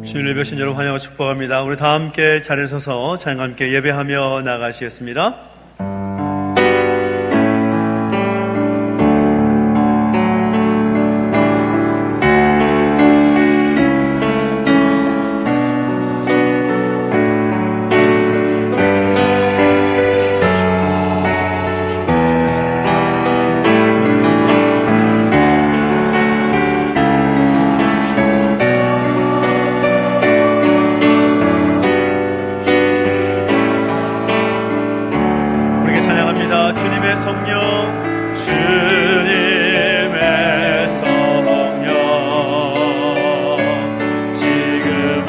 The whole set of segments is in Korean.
주님의 백신 여러분 환영하고 축복합니다. 우리 다 함께 자리에 서서 찬양과 함께 예배하며 나가시겠습니다. 주님의 성령, 주님의 성령, 지금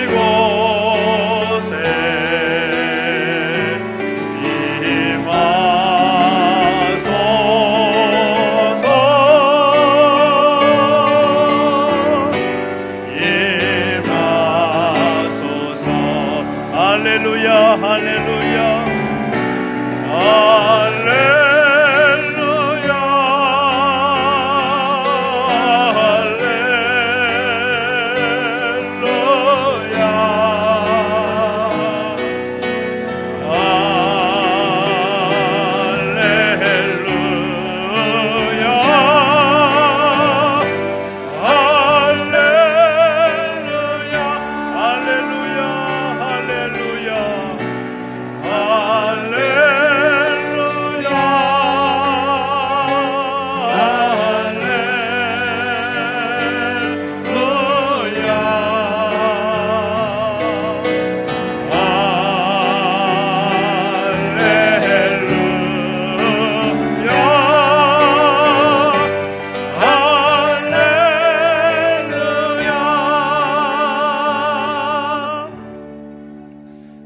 이곳에 임하소서. 할렐루야, 할렐루야. 할렐루야,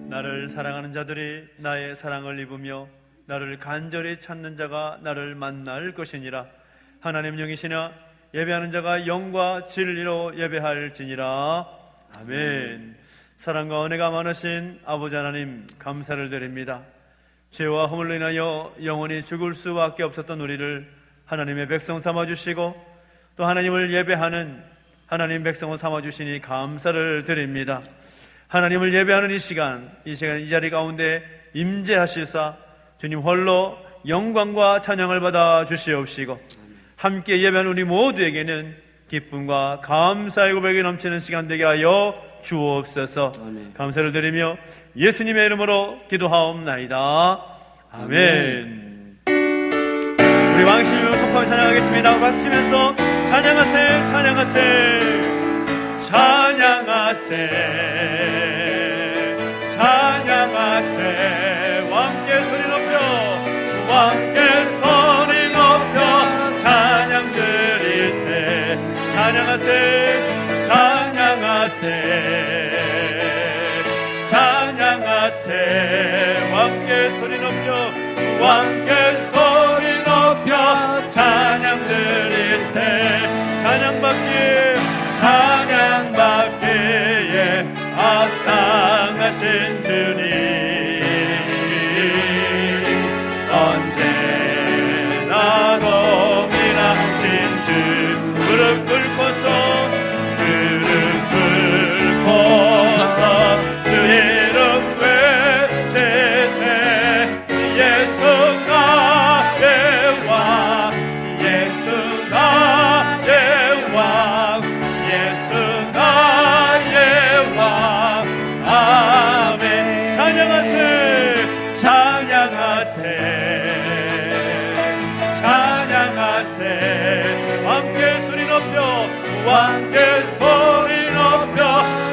나를 사랑하는 자들이 나의 사랑을 입으며 나를 간절히 찾는 자가 나를 만날 것이니라. 하나님 영이시나 예배하는 자가 영과 진리로 예배할지니라. 아멘. 사랑과 은혜가 많으신 아버지 하나님, 감사를 드립니다. 죄와 허물로 인하여 영원히 죽을 수밖에 없었던 우리를 하나님의 백성 삼아주시고 또 하나님을 예배하는 하나님 백성을 삼아주시니 감사를 드립니다. 하나님을 예배하는 이 시간 이 자리 가운데 임재하시사 주님 홀로 영광과 찬양을 받아 주시옵시고 함께 예배하는 우리 모두에게는 기쁨과 감사의 고백이 넘치는 시간 되게 하여 주옵소서. 아멘. 감사를 드리며 예수님의 이름으로 기도하옵나이다. 아멘. 우리 왕심으로 선포하며 찬양하겠습니다. 박수치면서 찬양하세, 찬양하세, 찬양하세, 찬양하세. 왕께 소리 높여, 왕께 소리 높여 찬양 드리세. 찬양하세, 찬양하세, 찬양하세. 왕께 소리 높여, 왕께 소리 높여 찬양 드리세. 찬양받기에, 찬양받기에 합당하신 주님, 언제나 동일하신 주. 무릎 꿇고서, 무릎 꿇고서 주 이름 외치세. 예수 나의 왕, 예수 나의 왕, 예수 나의 왕. 아멘. 찬양하세, 찬양하세, 찬양하세. 왕께 소리 높여, 왕께 소리 높여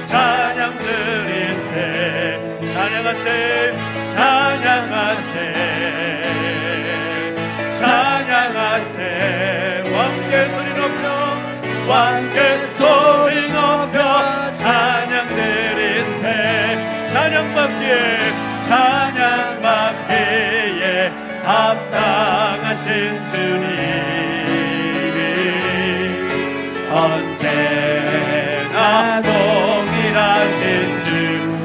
찬양 드리세. 찬양하세, 찬양하세, 찬양하세. 왕께 소리 높여, 왕께 소리 높여 찬양 드리세. 찬양받기에, 찬양받기에 합당하신 주님, 언제나 동일하신 주.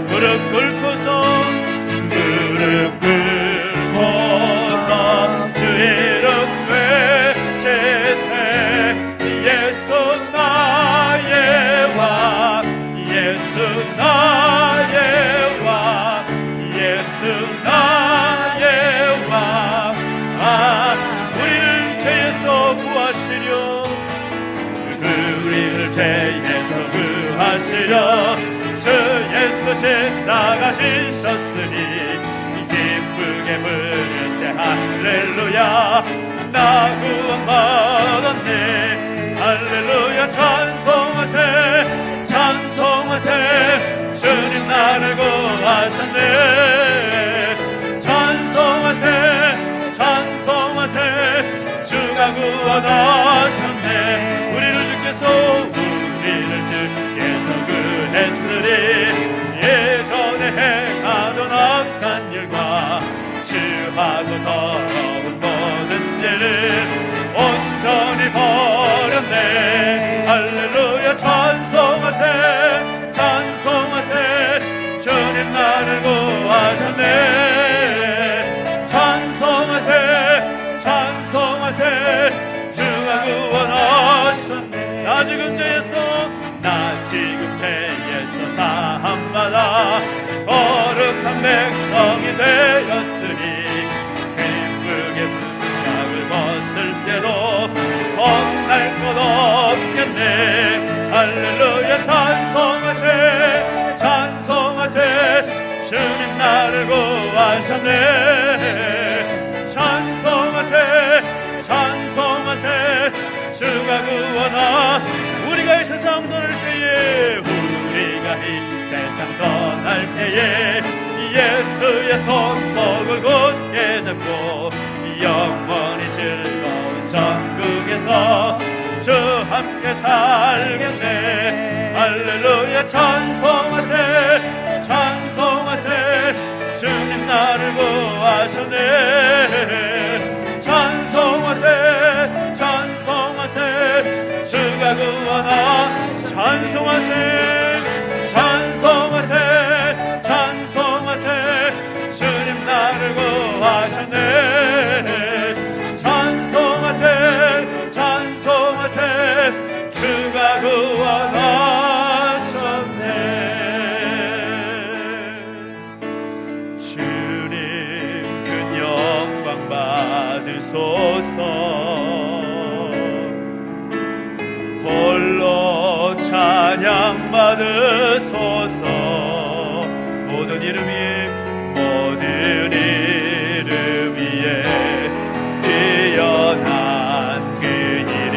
무릎 꿇고서, 무릎 꿇고서 주 이름 외치세. 예수 나의 왕, 위하시려 주 예수 십자가 지셨으니 기쁘게 부르세 할렐루야 나 구원받았네 할렐루야 찬송하세 찬송하세 주님 나를 구하셨네 찬송하세 찬송하세 주가 구원하셨네 우리를 주께서 그랬으리 예전에 행하던 악한 일과 취하고 더러운 모든 죄를 온전히 버렸네 할렐루야 찬송하세 찬송하세 주님 나를 구하셨네 찬송하세 찬송하세 주가 구원하셨네 나 지금 죄에서 사함받아 거룩한 백성이 되었으니 기쁘게 문짝을 벗을 때도 겁날 것 없겠네 할렐루야 찬송하세 찬송하세 주님 나를 구하셨네 찬송하세 찬송하세 주가 구원하 우리가 이 세상 떠날 때에 우리가 이 세상 떠날 때에 예수의 손목을 굳게 잡고 영원히 즐거운 천국에서 주 함께 살겠네 할렐루야 찬송하세 찬송하세 주님 나를 구하셨네 찬송하세 찬송하세 주가 구원하 찬송하세 찬송하세 찬송하세 주님 나를 구하셨네 찬송하세 찬송하세 주가 구원하셨네 주님 큰 영광 받으소서 홀로 찬양 받으소서 모든 이름 위에 뛰어난 그 이름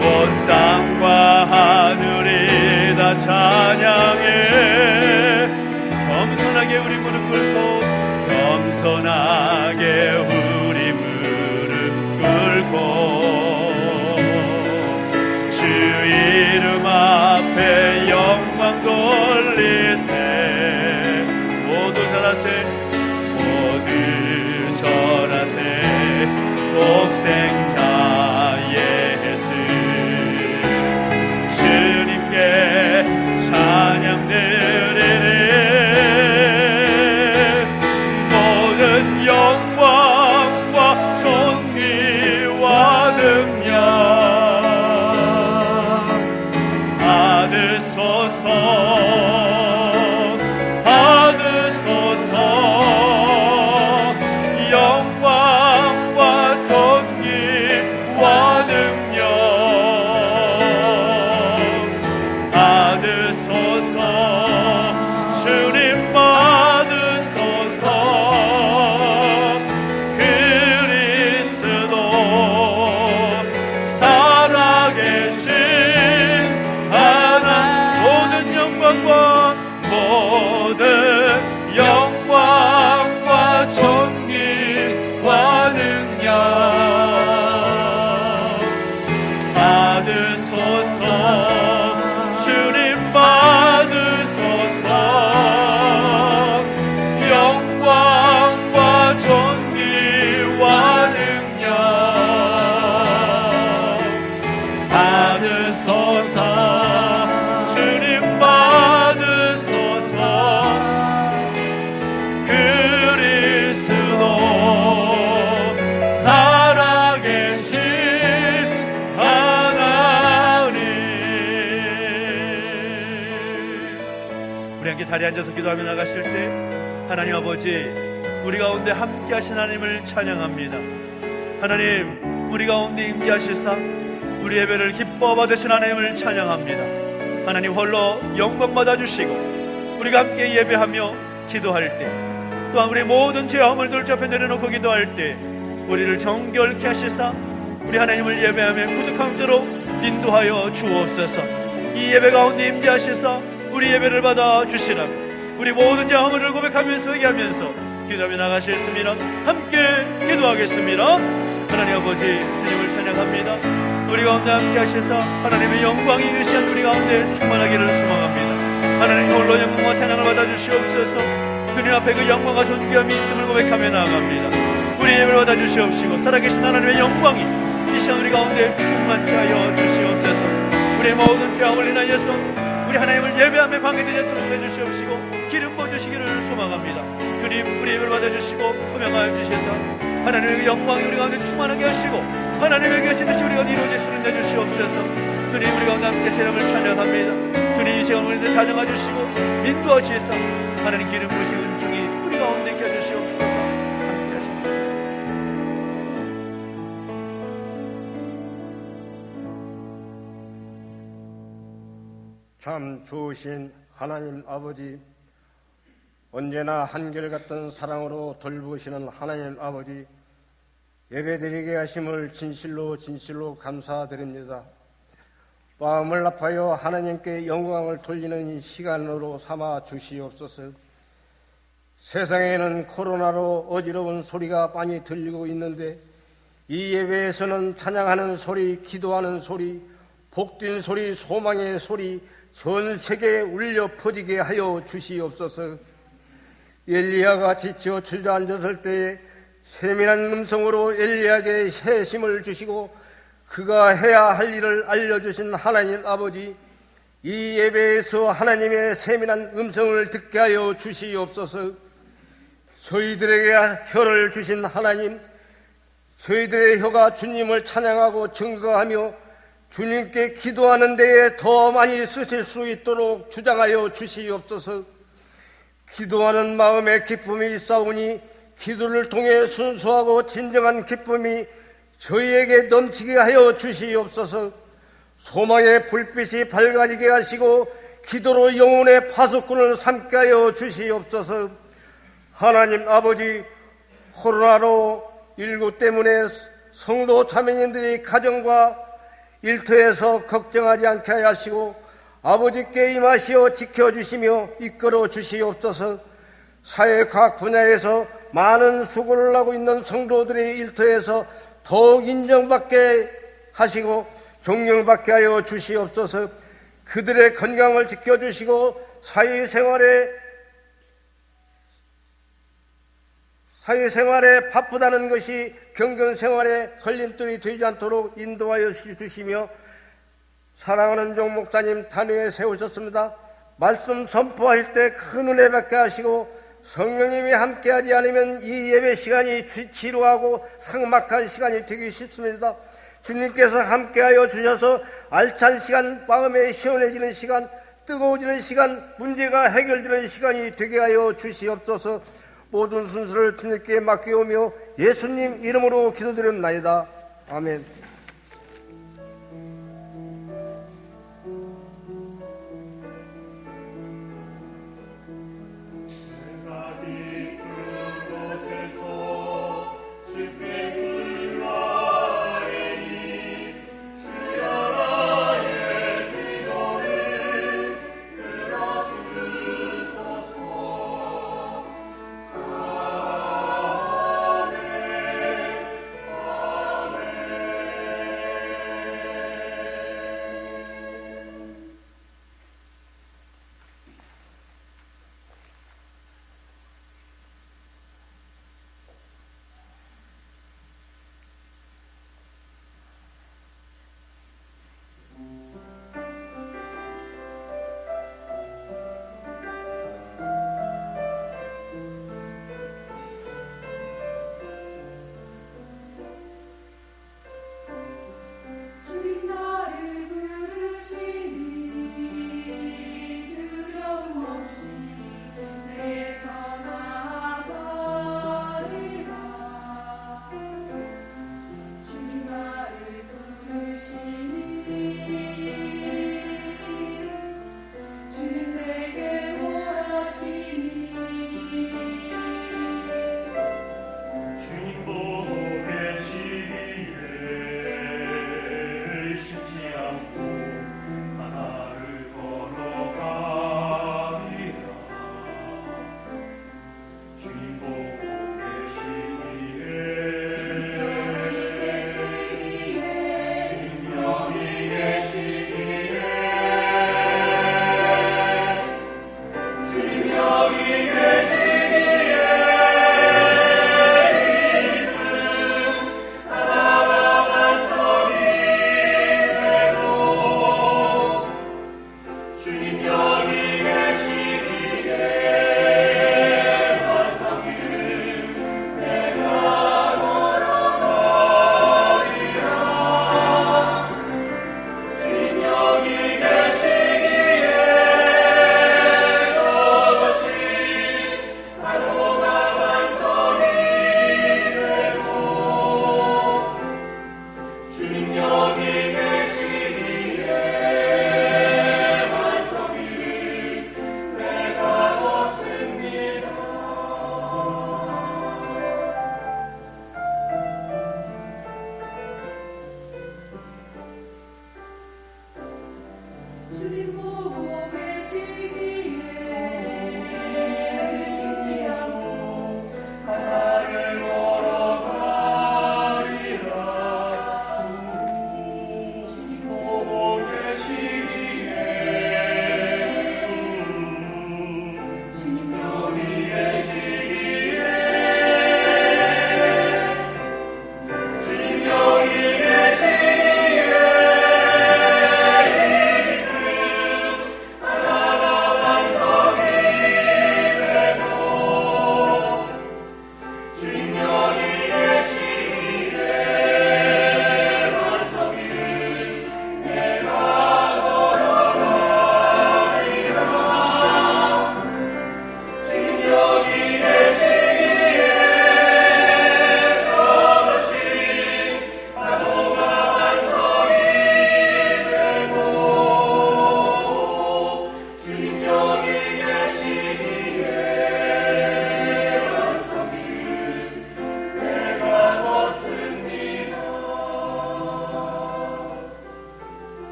온 땅과 하늘이 다 찬양해 겸손하게 우리 무릎 꿇고 겸손하게 우리 무릎 꿇고 주 이름 앞에 영광 돌리세 모두 절하세 모두 절하세 독생자 예수 주님께 찬양 드리리 모든 영광과 존귀와 능력 받으소서 영광과 존귀와 능력 받으소서 주님 받으소서 그리스도 살아계신 모든 영광과 존귀와 능력 받으소서 주님 받으소서 영광과 존귀와 능력 받으소서 주님 받으소서 그리스도 살아계신 하나님 우리 함께 자리에 앉아서 기도하며 나가실 때 하나님 아버지 우리 가운데 함께 하신 하나님을 찬양합니다 하나님 우리 가운데 임재하시사 우리 예배를 기뻐 받으신 하나님을 찬양합니다 하나님 홀로 영광 받아주시고 우리가 함께 예배하며 기도할 때, 또한 우리 모든 죄와 허물들 옆에 내려놓고 기도할 때 우리를 정결케 하시사 우리 하나님을 예배하며 부족함대로 인도하여 주옵소서. 이 예배 가운데 임재하시사 우리 예배를 받아 주시라. 우리 모든 죄와 허물을 고백하면서 회개하면서 기도하며 나가시겠습니다. 함께 기도하겠습니다. 하나님 아버지, 주님을 찬양합니다. 우리 가운데 함께 하셔서 하나님의 영광이 일시한 우리 가운데 충만하기를 소망합니다. 하나님 홀로 영광과 찬양을 받아주시옵소서. 주님 앞에 그 영광과 존귀함이 있음을 고백하며 나아갑니다. 우리 예배를 받아주시옵시고 살아계신 하나님의 영광이 이 시간 우리 가운데 충만케 하여 주시옵소서. 우리의 모든 죄악을 인하여서 우리 하나님을 예배함에 방해되지 않도록 내주시옵시고 기름 부어주시기를 소망합니다. 주님, 우리 예배를 받아주시고 음행하여 주셔서 하나님의 그 영광이 우리 가운데 충만하게 하시고 하나님의 계신 듯이 우리가 이루어질 수 있는 내주시옵소서. 주님, 우리 가운데 함께 세상을 찬양합니다. 주님, 이 시간 우리를 자정하 주시고 인도하시사 하나님 기름 부으신 은총이 우리 가운데 껴주시옵소서. 함께 하십시오. 참 좋으신 하나님 아버지, 언제나 한결같은 사랑으로 돌보시는 하나님 아버지, 예배드리게 하심을 진실로 감사드립니다. 마음을 아파요 하나님께 영광을 돌리는 시간으로 삼아 주시옵소서. 세상에는 코로나로 어지러운 소리가 많이 들리고 있는데 이 예배에서는 찬양하는 소리, 기도하는 소리, 복된 소리, 소망의 소리 전 세계에 울려 퍼지게 하여 주시옵소서. 엘리야가 지쳐 주저앉았을 때에 세밀한 음성으로 엘리야에게 새 힘을 주시고 그가 해야 할 일을 알려주신 하나님 아버지, 이 예배에서 하나님의 세밀한 음성을 듣게 하여 주시옵소서. 저희들에게 혀를 주신 하나님, 저희들의 혀가 주님을 찬양하고 증거하며 주님께 기도하는 데에 더 많이 쓰실 수 있도록 주장하여 주시옵소서. 기도하는 마음에 기쁨이 있사오니 기도를 통해 순수하고 진정한 기쁨이 저희에게 넘치게 하여 주시옵소서. 소망의 불빛이 밝아지게 하시고 기도로 영혼의 파수꾼을 삼게 하여 주시옵소서. 하나님 아버지, 코로나19 때문에 성도 자매님들이 가정과 일터에서 걱정하지 않게 하시고 아버지께 임하시어 지켜주시며 이끌어 주시옵소서. 사회 각 분야에서 많은 수고를 하고 있는 성도들의 일터에서 더욱 인정받게 하시고 존경받게 하여 주시옵소서. 그들의 건강을 지켜주시고 사회생활에 바쁘다는 것이 경건생활에 걸림돌이 되지 않도록 인도하여 주시며 사랑하는 종 목사님 단위에 세우셨습니다. 말씀 선포할 때 큰 은혜 받게 하시고 성령님이 함께하지 않으면 이 예배 시간이 지루하고 삭막한 시간이 되기 쉽습니다. 주님께서 함께하여 주셔서 알찬 시간, 마음에 시원해지는 시간, 뜨거워지는 시간, 문제가 해결되는 시간이 되게 하여 주시옵소서. 모든 순서를 주님께 맡기오며 예수님 이름으로 기도드립나이다. 아멘.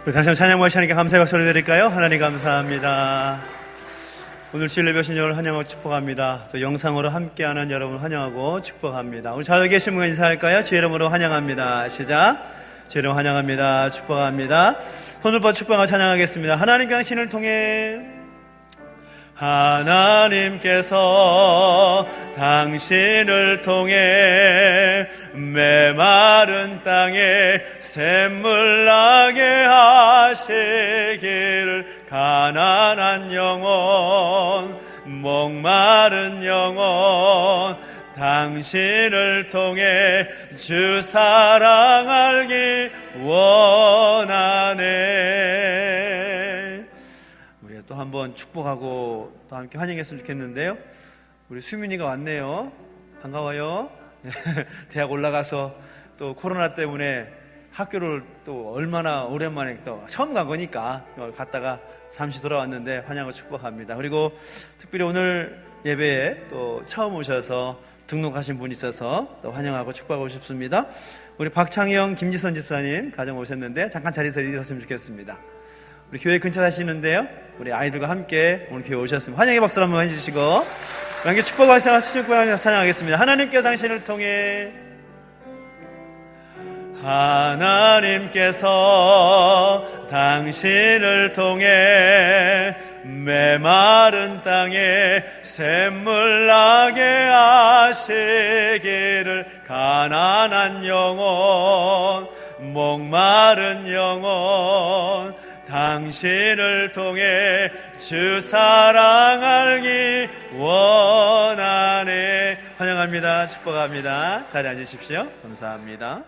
우리 다시 한번 찬양 모시니까 감사의 박수를 드릴까요? 하나님 감사합니다. 오늘 주일 예배 신령을 환영하고 축복합니다. 또 영상으로 함께하는 여러분 환영하고 축복합니다. 우리 좌우에 계신 분 인사할까요? 주의 이름으로 환영합니다. 시작. 주의 이름 환영합니다. 축복합니다. 손을 뻗어 축복하고 찬양하겠습니다. 하나님 당신을 통해 하나님께서 당신을 통해 메마른 땅에 샘물 나게 하시기를 가난한 영혼 목마른 영혼 당신을 통해 주 사랑 알기 원하네. 우리 또 한번 축복하고 또 함께 환영했으면 좋겠는데요. 우리 수민이가 왔네요. 반가워요. 대학 올라가서 또 코로나 때문에 학교를 또 얼마나 오랜만에 또 처음 간 거니까 갔다가 잠시 돌아왔는데 환영하고 축복합니다. 그리고 특별히 오늘 예배에 또 처음 오셔서 등록하신 분이 있어서 또 환영하고 축복하고 싶습니다. 우리 박창영, 김지선 집사님 가정 오셨는데 잠깐 자리에서 일어섰으면 좋겠습니다. 우리 교회 근처 사시는데요. 우리 아이들과 함께 오늘 교회 오셨습니다. 환영의 박수를 한번 해주시고 함께 축복하면서 찬양하겠습니다. 하나님께서 당신을 통해 하나님께서 당신을 통해 메마른 땅에 샘물 나게 하시기를 가난한 영혼 목마른 영혼 당신을 통해 주 사랑 알기 원하네. 환영합니다. 축복합니다. 자리에 앉으십시오. 감사합니다.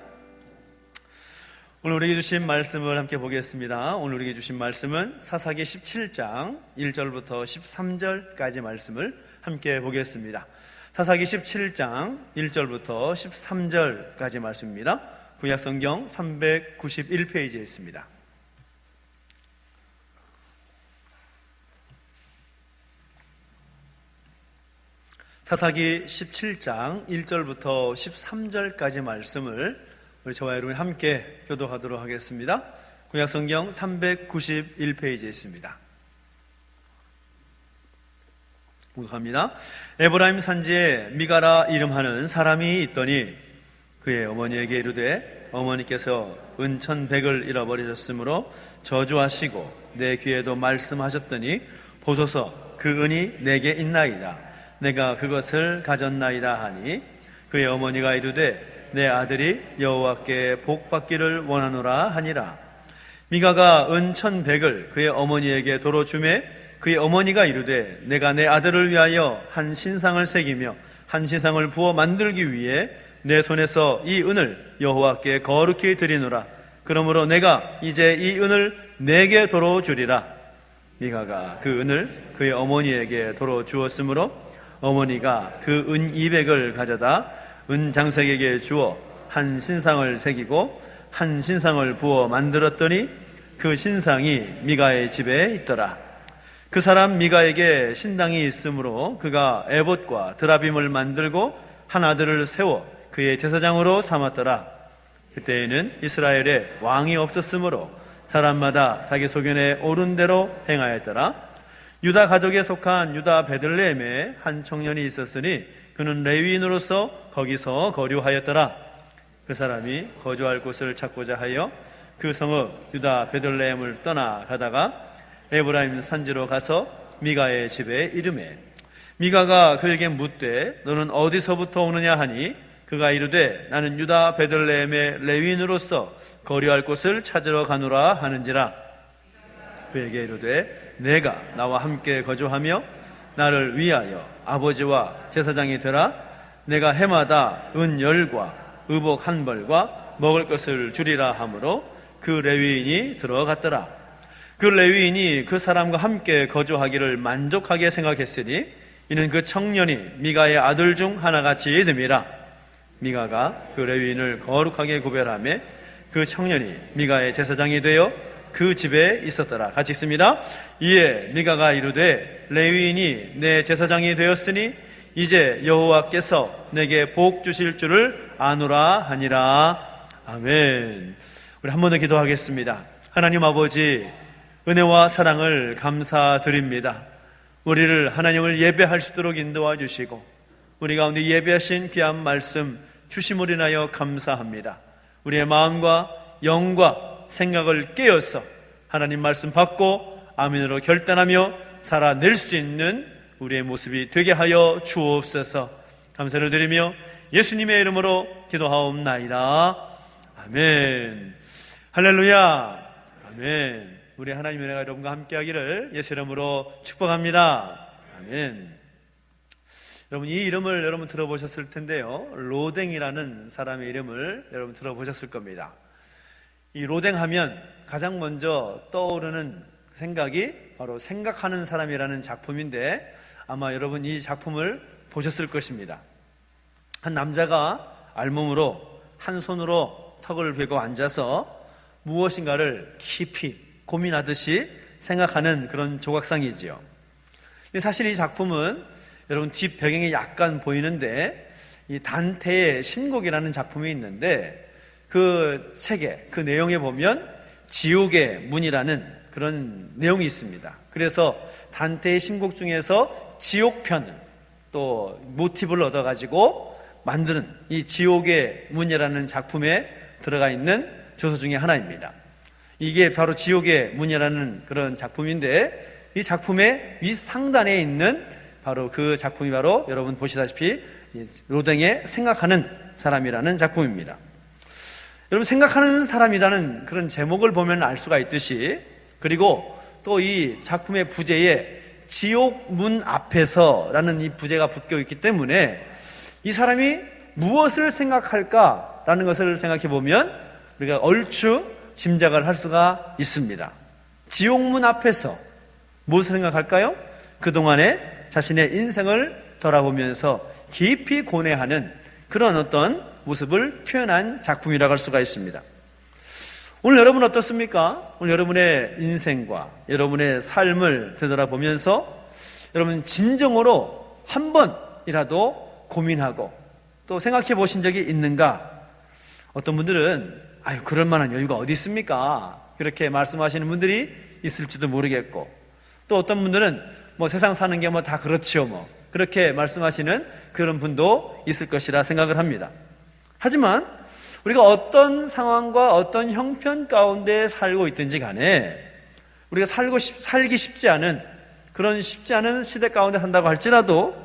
오늘 우리에게 주신 말씀을 함께 보겠습니다. 오늘 우리에게 주신 말씀은 사사기 17장 1절부터 13절까지 말씀을 함께 보겠습니다. 사사기 17장 1절부터 13절까지 말씀입니다. 구약성경 391페이지에 있습니다. 사사기 17장 1절부터 13절까지 말씀을 우리 저와 여러분이 함께 교독하도록 하겠습니다. 구약성경 391페이지에 있습니다. 공독합니다. 에브라임 산지에 미가라 이름하는 사람이 있더니 그의 어머니에게 이르되 어머니께서 은천백을 잃어버리셨으므로 저주하시고 내 귀에도 말씀하셨더니 보소서 그 은이 내게 있나이다. 내가 그것을 가졌나이다 하니 그의 어머니가 이르되 내 아들이 여호와께 복받기를 원하노라 하니라. 미가가 은천백을 그의 어머니에게 도로 주매 그의 어머니가 이르되 내가 내 아들을 위하여 한 신상을 새기며 한 신상을 부어 만들기 위해 내 손에서 이 은을 여호와께 거룩히 드리노라. 그러므로 내가 이제 이 은을 내게 도로 주리라. 미가가 그 은을 그의 어머니에게 도로 주었으므로 어머니가 그 은 200을 가져다 은장색에게 주어 한 신상을 새기고 한 신상을 부어 만들었더니 그 신상이 미가의 집에 있더라. 그 사람 미가에게 신당이 있으므로 그가 에봇과 드라빔을 만들고 한 아들을 세워 그의 제사장으로 삼았더라. 그때에는 이스라엘에 왕이 없었으므로 사람마다 자기 소견에 옳은 대로 행하였더라. 유다 가족에 속한 유다 베들레헴에 한 청년이 있었으니 그는 레위인으로서 거기서 거류하였더라. 그 사람이 거주할 곳을 찾고자 하여 그 성읍 유다 베들레헴을 떠나가다가 에브라임 산지로 가서 미가의 집에 이르매 미가가 그에게 묻되 너는 어디서부터 오느냐 하니 그가 이르되 나는 유다 베들레헴의 레위인으로서 거류할 곳을 찾으러 가노라 하는지라. 그에게 이르되 내가 나와 함께 거주하며 나를 위하여 아버지와 제사장이 되라. 내가 해마다 은 10과 의복 1벌과 먹을 것을 주리라 하므로 그 레위인이 들어갔더라. 그 레위인이 그 사람과 함께 거주하기를 만족하게 생각했으니 이는 그 청년이 미가의 아들 중 하나같이 됨이라. 미가가 그 레위인을 거룩하게 구별하며 그 청년이 미가의 제사장이 되어 그 집에 있었더라. 같이 읽습니다. 이에 미가가 이르되 레위인이 내 제사장이 되었으니 이제 여호와께서 내게 복 주실 줄을 아노라 하니라. 아멘. 우리 한 번 더 기도하겠습니다. 하나님 아버지, 은혜와 사랑을 감사드립니다. 우리를 하나님을 예배할 수 있도록 인도해 주시고 우리 가운데 예배하신 귀한 말씀 주심을 인하여 감사합니다. 우리의 마음과 영과 생각을 깨어서 하나님 말씀 받고 아멘으로 결단하며 살아낼 수 있는 우리의 모습이 되게 하여 주옵소서. 감사를 드리며 예수님의 이름으로 기도하옵나이다. 아멘. 할렐루야. 아멘. 우리 하나님의 은혜가 여러분과 함께 하기를 예수 이름으로 축복합니다. 아멘. 여러분, 이 이름을 여러분 들어보셨을 텐데요, 로댕이라는 사람의 이름을 여러분 들어보셨을 겁니다. 이 로댕 하면 가장 먼저 떠오르는 생각이 바로 생각하는 사람이라는 작품인데, 아마 여러분 이 작품을 보셨을 것입니다. 한 남자가 알몸으로 한 손으로 턱을 베고 앉아서 무엇인가를 깊이 고민하듯이 생각하는 그런 조각상이지요. 사실 이 작품은 여러분 뒷 배경이 약간 보이는데, 이 단테의 신곡이라는 작품이 있는데 그 책에, 그 내용에 보면 지옥의 문이라는 그런 내용이 있습니다. 그래서 단테의 신곡 중에서 지옥편을 또 모티브를 얻어가지고 만드는 이 지옥의 문이라는 작품에 들어가 있는 조서 중에 하나입니다. 이게 바로 지옥의 문이라는 그런 작품인데, 이 작품의 윗상단에 있는 바로 그 작품이 바로 여러분 보시다시피 로댕의 생각하는 사람이라는 작품입니다. 여러분, 생각하는 사람이라는 그런 제목을 보면 알 수가 있듯이, 그리고 또 이 작품의 부제에 지옥 문 앞에서라는 이 부제가 붙어 있기 때문에 이 사람이 무엇을 생각할까라는 것을 생각해 보면 우리가 얼추 짐작을 할 수가 있습니다. 지옥 문 앞에서 무엇을 생각할까요? 그동안에 자신의 인생을 돌아보면서 깊이 고뇌하는 그런 어떤 모습을 표현한 작품이라고 할 수가 있습니다. 오늘 여러분 어떻습니까? 오늘 여러분의 인생과 여러분의 삶을 되돌아보면서 여러분 진정으로 한 번이라도 고민하고 또 생각해 보신 적이 있는가? 어떤 분들은 아유, 그럴 만한 여유가 어디 있습니까? 그렇게 말씀하시는 분들이 있을지도 모르겠고, 또 어떤 분들은 뭐 세상 사는 게 뭐 다 그렇지요, 뭐 그렇게 말씀하시는 그런 분도 있을 것이라 생각을 합니다. 하지만 우리가 어떤 상황과 어떤 형편 가운데 살고 있든지 간에 우리가 살기 쉽지 않은 그런 쉽지 않은 시대 가운데 산다고 할지라도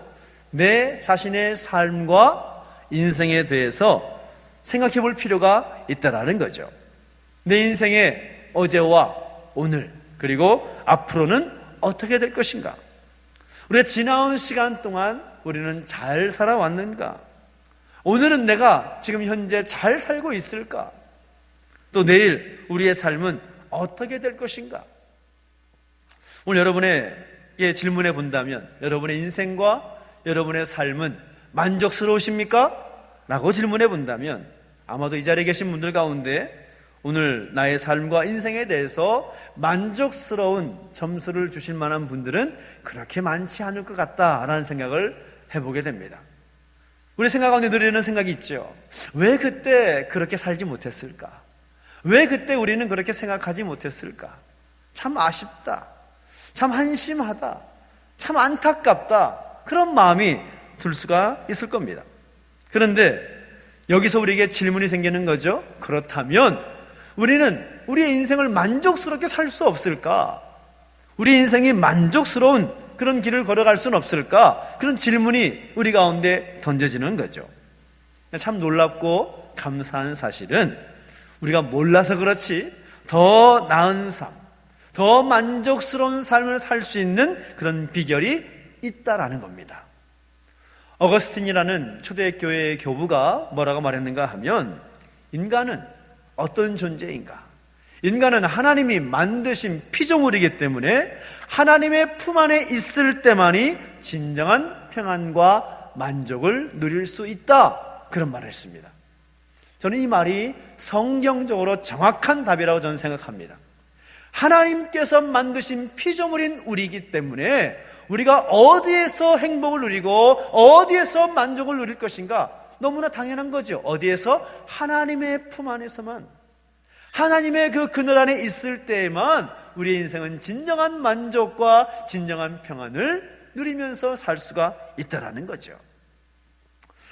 내 자신의 삶과 인생에 대해서 생각해 볼 필요가 있다라는 거죠. 내 인생의 어제와 오늘 그리고 앞으로는 어떻게 될 것인가? 우리가 지나온 시간 동안 우리는 잘 살아왔는가? 오늘은 내가 지금 현재 잘 살고 있을까? 또 내일 우리의 삶은 어떻게 될 것인가? 오늘 여러분에게 질문해 본다면 여러분의 인생과 여러분의 삶은 만족스러우십니까? 라고 질문해 본다면 아마도 이 자리에 계신 분들 가운데 오늘 나의 삶과 인생에 대해서 만족스러운 점수를 주실 만한 분들은 그렇게 많지 않을 것 같다라는 생각을 해보게 됩니다. 우리 생각 가운데 들리는 생각이 있죠. 왜 그때 그렇게 살지 못했을까? 왜 그때 우리는 그렇게 생각하지 못했을까? 참 아쉽다. 참 한심하다. 참 안타깝다. 그런 마음이 들 수가 있을 겁니다. 그런데 여기서 우리에게 질문이 생기는 거죠. 그렇다면 우리는 우리의 인생을 만족스럽게 살 수 없을까? 우리 인생이 만족스러운 그런 길을 걸어갈 수는 없을까? 그런 질문이 우리 가운데 던져지는 거죠. 참 놀랍고 감사한 사실은 우리가 몰라서 그렇지 더 나은 삶, 더 만족스러운 삶을 살 수 있는 그런 비결이 있다라는 겁니다. 어거스틴이라는 초대교회의 교부가 뭐라고 말했는가 하면 인간은 어떤 존재인가? 인간은 하나님이 만드신 피조물이기 때문에 하나님의 품 안에 있을 때만이 진정한 평안과 만족을 누릴 수 있다. 그런 말을 했습니다. 저는 이 말이 성경적으로 정확한 답이라고 저는 생각합니다. 하나님께서 만드신 피조물인 우리이기 때문에 우리가 어디에서 행복을 누리고 어디에서 만족을 누릴 것인가? 너무나 당연한 거죠. 어디에서? 하나님의 품 안에서만. 하나님의 그 그늘 안에 있을 때에만 우리의 인생은 진정한 만족과 진정한 평안을 누리면서 살 수가 있다라는 거죠.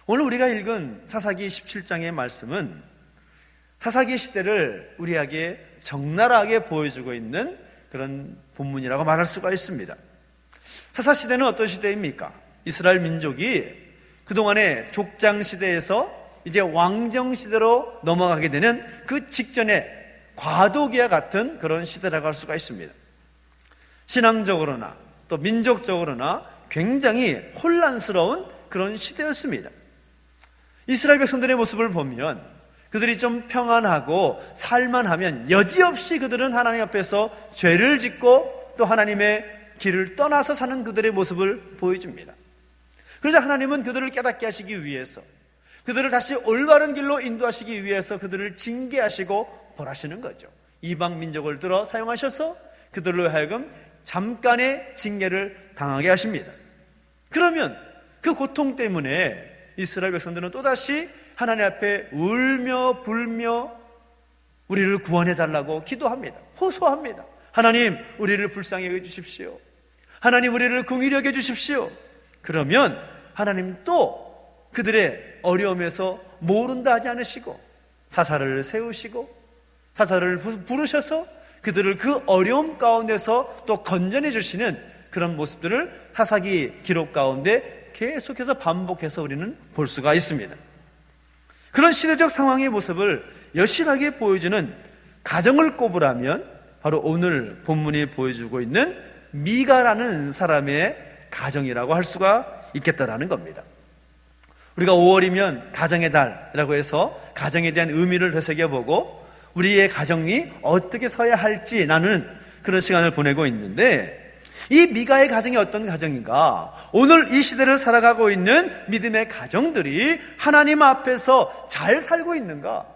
오늘 우리가 읽은 사사기 17장의 말씀은 사사기 시대를 우리에게 적나라하게 보여주고 있는 그런 본문이라고 말할 수가 있습니다. 사사시대는 어떤 시대입니까? 이스라엘 민족이 그동안의 족장시대에서 이제 왕정시대로 넘어가게 되는 그 직전에 과도기와 같은 그런 시대라고 할 수가 있습니다. 신앙적으로나 또 민족적으로나 굉장히 혼란스러운 그런 시대였습니다. 이스라엘 백성들의 모습을 보면 그들이 좀 평안하고 살만하면 여지없이 그들은 하나님 앞에서 죄를 짓고 또 하나님의 길을 떠나서 사는 그들의 모습을 보여줍니다. 그러자 하나님은 그들을 깨닫게 하시기 위해서, 그들을 다시 올바른 길로 인도하시기 위해서 그들을 징계하시고 벌하시는 거죠. 이방 민족을 들어 사용하셔서 그들로 하여금 잠깐의 징계를 당하게 하십니다. 그러면 그 고통 때문에 이스라엘 백성들은 또다시 하나님 앞에 울며 불며 우리를 구원해 달라고 기도합니다. 호소합니다. 하나님, 우리를 불쌍히 여겨 주십시오. 하나님, 우리를 긍휼히 여겨 주십시오. 그러면 하나님 또 그들의 어려움에서 모른다 하지 않으시고 사사를 세우시고 사사를 부르셔서 그들을 그 어려움 가운데서 또 건져내 주시는 그런 모습들을 사사기 기록 가운데 계속해서 반복해서 우리는 볼 수가 있습니다. 그런 시대적 상황의 모습을 여실하게 보여주는 가정을 꼽으라면 바로 오늘 본문이 보여주고 있는 미가라는 사람의 가정이라고 할 수가 있겠다라는 겁니다. 우리가 5월이면 가정의 달이라고 해서 가정에 대한 의미를 되새겨보고 우리의 가정이 어떻게 서야 할지 나누는 그런 시간을 보내고 있는데, 이 미가의 가정이 어떤 가정인가? 오늘 이 시대를 살아가고 있는 믿음의 가정들이 하나님 앞에서 잘 살고 있는가?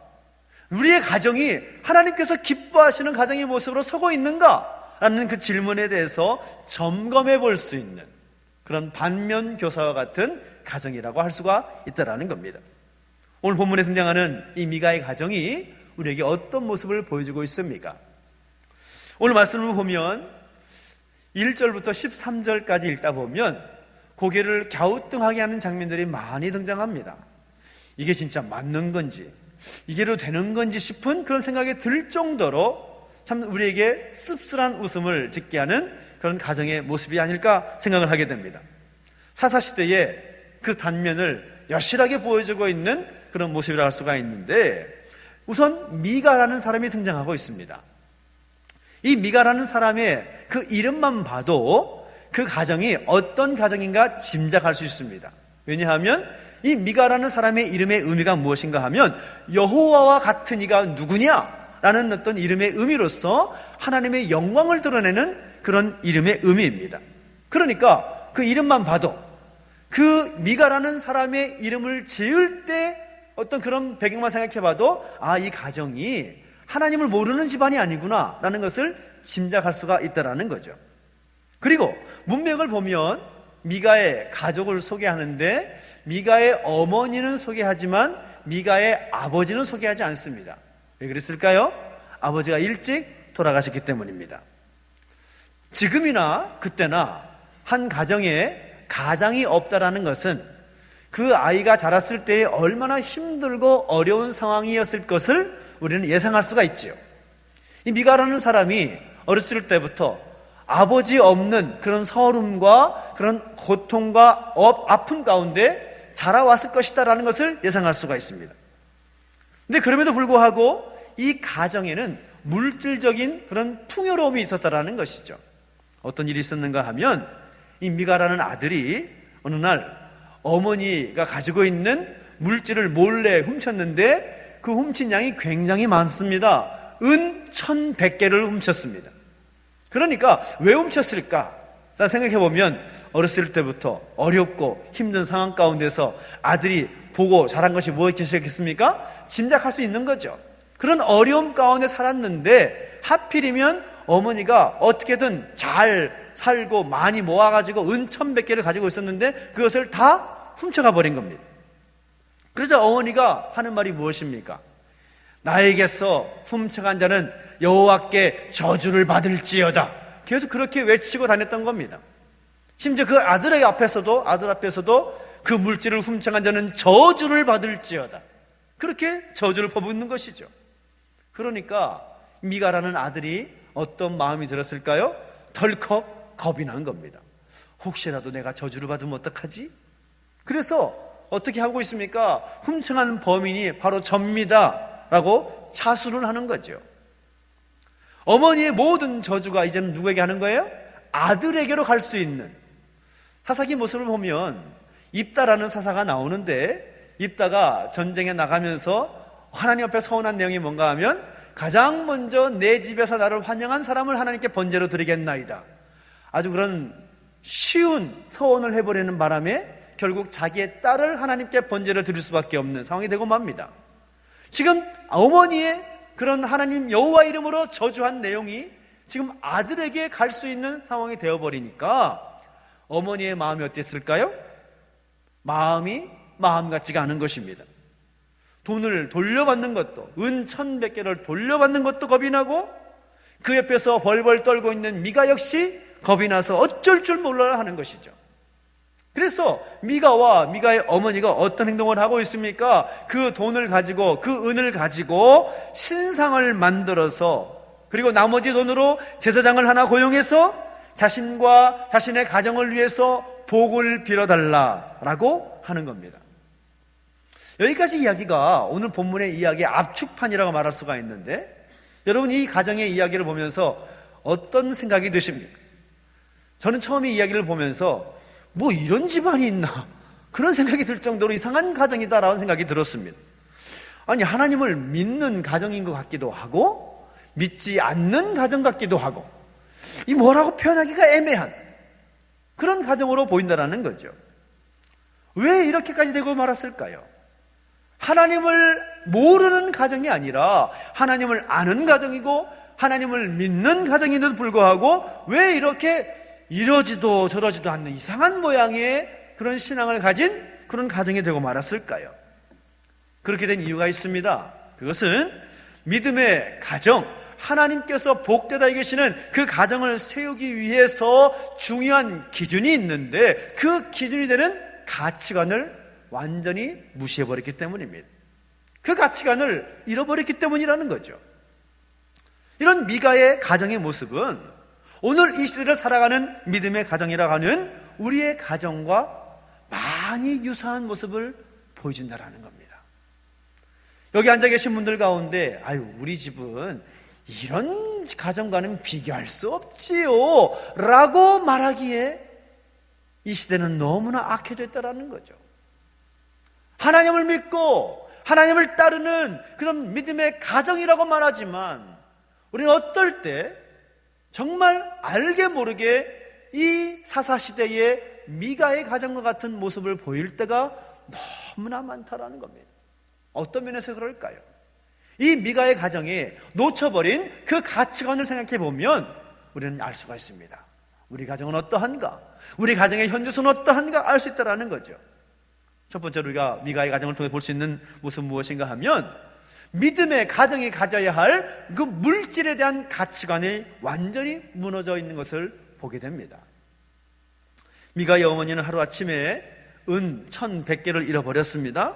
우리의 가정이 하나님께서 기뻐하시는 가정의 모습으로 서고 있는가? 라는 그 질문에 대해서 점검해 볼 수 있는 그런 반면 교사와 같은 가정이라고 할 수가 있다라는 겁니다. 오늘 본문에 등장하는 이 미가의 가정이 우리에게 어떤 모습을 보여주고 있습니까? 오늘 말씀을 보면 1절부터 13절까지 읽다 보면 고개를 갸우뚱하게 하는 장면들이 많이 등장합니다. 이게 진짜 맞는 건지, 이게로 되는 건지 싶은 그런 생각이 들 정도로 참 우리에게 씁쓸한 웃음을 짓게 하는 그런 가정의 모습이 아닐까 생각을 하게 됩니다. 사사시대의 그 단면을 여실하게 보여주고 있는 그런 모습이라 할 수가 있는데, 우선 미가라는 사람이 등장하고 있습니다. 이 미가라는 사람의 그 이름만 봐도 그 가정이 어떤 가정인가 짐작할 수 있습니다. 왜냐하면 이 미가라는 사람의 이름의 의미가 무엇인가 하면 여호와와 같은 이가 누구냐라는 어떤 이름의 의미로서 하나님의 영광을 드러내는 그런 이름의 의미입니다. 그러니까 그 이름만 봐도 그 미가라는 사람의 이름을 지을 때 어떤 그런 배경만 생각해 봐도 이 가정이 하나님을 모르는 집안이 아니구나 라는 것을 짐작할 수가 있다라는 거죠. 그리고 문맥을 보면 미가의 가족을 소개하는데 미가의 어머니는 소개하지만 미가의 아버지는 소개하지 않습니다. 왜 그랬을까요? 아버지가 일찍 돌아가셨기 때문입니다. 지금이나 그때나 한 가정에 가장이 없다라는 것은 그 아이가 자랐을 때에 얼마나 힘들고 어려운 상황이었을 것을 우리는 예상할 수가 있지요. 이 미가라는 사람이 어렸을 때부터 아버지 없는 그런 서름과 그런 고통과 아픔 가운데 자라왔을 것이다라는 것을 예상할 수가 있습니다. 근데 그럼에도 불구하고 이 가정에는 물질적인 그런 풍요로움이 있었다라는 것이죠. 어떤 일이 있었는가 하면 이 미가라는 아들이 어느 날 어머니가 가지고 있는 물질을 몰래 훔쳤는데 그 훔친 양이 굉장히 많습니다. 은 1,100개를 훔쳤습니다. 그러니까 왜 훔쳤을까? 자, 생각해보면 어렸을 때부터 어렵고 힘든 상황 가운데서 아들이 보고 자란 것이 무엇이겠습니까? 짐작할 수 있는 거죠. 그런 어려움 가운데 살았는데 하필이면 어머니가 어떻게든 잘 살고 많이 모아가지고 은 1,100개를 가지고 있었는데 그것을 다 훔쳐가 버린 겁니다. 그래서 어머니가 하는 말이 무엇입니까? 나에게서 훔쳐간 자는 여호와께 저주를 받을지어다. 계속 그렇게 외치고 다녔던 겁니다. 심지어 그 아들 앞에서도 그 물질을 훔쳐간 자는 저주를 받을지어다. 그렇게 저주를 퍼붓는 것이죠. 그러니까 미가라는 아들이 어떤 마음이 들었을까요? 덜컥 겁이 난 겁니다. 혹시라도 내가 저주를 받으면 어떡하지? 그래서 어떻게 하고 있습니까? 훔쳐간 범인이 바로 접니다 라고 자수를 하는 거죠. 어머니의 모든 저주가 이제는 누구에게 하는 거예요? 아들에게로 갈 수 있는. 사사기 모습을 보면 입다라는 사사가 나오는데, 입다가 전쟁에 나가면서 하나님 앞에 서원한 내용이 뭔가 하면, 가장 먼저 내 집에서 나를 환영한 사람을 하나님께 번제로 드리겠나이다. 아주 그런 쉬운 서원을 해버리는 바람에 결국 자기의 딸을 하나님께 번제를 드릴 수밖에 없는 상황이 되고 맙니다. 지금 어머니의 그런 하나님 여호와 이름으로 저주한 내용이 지금 아들에게 갈 수 있는 상황이 되어버리니까 어머니의 마음이 어땠을까요? 마음이 마음 같지가 않은 것입니다. 돈을 돌려받는 것도, 은 1,100개를 돌려받는 것도 겁이 나고, 그 옆에서 벌벌 떨고 있는 미가 역시 겁이 나서 어쩔 줄 몰라 하는 것이죠. 그래서 미가의 어머니가 어떤 행동을 하고 있습니까? 그 돈을 가지고, 그 은을 가지고 신상을 만들어서, 그리고 나머지 돈으로 제사장을 하나 고용해서 자신과 자신의 가정을 위해서 복을 빌어달라라고 하는 겁니다. 여기까지 이야기가 오늘 본문의 이야기의 압축판이라고 말할 수가 있는데, 여러분 이 가정의 이야기를 보면서 어떤 생각이 드십니까? 저는 처음에 이야기를 보면서 뭐 이런 집안이 있나, 그런 생각이 들 정도로 이상한 가정이다라는 생각이 들었습니다. 아니, 하나님을 믿는 가정인 것 같기도 하고 믿지 않는 가정 같기도 하고, 이 뭐라고 표현하기가 애매한 그런 가정으로 보인다라는 거죠. 왜 이렇게까지 되고 말았을까요? 하나님을 모르는 가정이 아니라 하나님을 아는 가정이고 하나님을 믿는 가정인데도 불구하고 왜 이렇게 이러지도 저러지도 않는 이상한 모양의 그런 신앙을 가진 그런 가정이 되고 말았을까요? 그렇게 된 이유가 있습니다. 그것은 믿음의 가정, 하나님께서 복되다 이기시는 그 가정을 세우기 위해서 중요한 기준이 있는데, 그 기준이 되는 가치관을 완전히 무시해버렸기 때문입니다. 그 가치관을 잃어버렸기 때문이라는 거죠. 이런 미가의 가정의 모습은 오늘 이 시대를 살아가는 믿음의 가정이라고 하는 우리의 가정과 많이 유사한 모습을 보여준다라는 겁니다. 여기 앉아 계신 분들 가운데 우리 집은 이런 가정과는 비교할 수 없지요 라고 말하기에 이 시대는 너무나 악해져 있다는 거죠. 하나님을 믿고 하나님을 따르는 그런 믿음의 가정이라고 말하지만, 우리는 어떨 때 정말 알게 모르게 이 사사시대의 미가의 가정과 같은 모습을 보일 때가 너무나 많다라는 겁니다. 어떤 면에서 그럴까요? 이 미가의 가정에 놓쳐버린 그 가치관을 생각해 보면 우리는 알 수가 있습니다. 우리 가정은 어떠한가? 우리 가정의 현주소는 어떠한가? 알 수 있다는 거죠. 첫 번째로 우리가 미가의 가정을 통해 볼 수 있는 모습은 무엇인가 하면, 믿음의 가정이 가져야 할 그 물질에 대한 가치관이 완전히 무너져 있는 것을 보게 됩니다. 미가의 어머니는 하루아침에 은 1,100개를 잃어버렸습니다.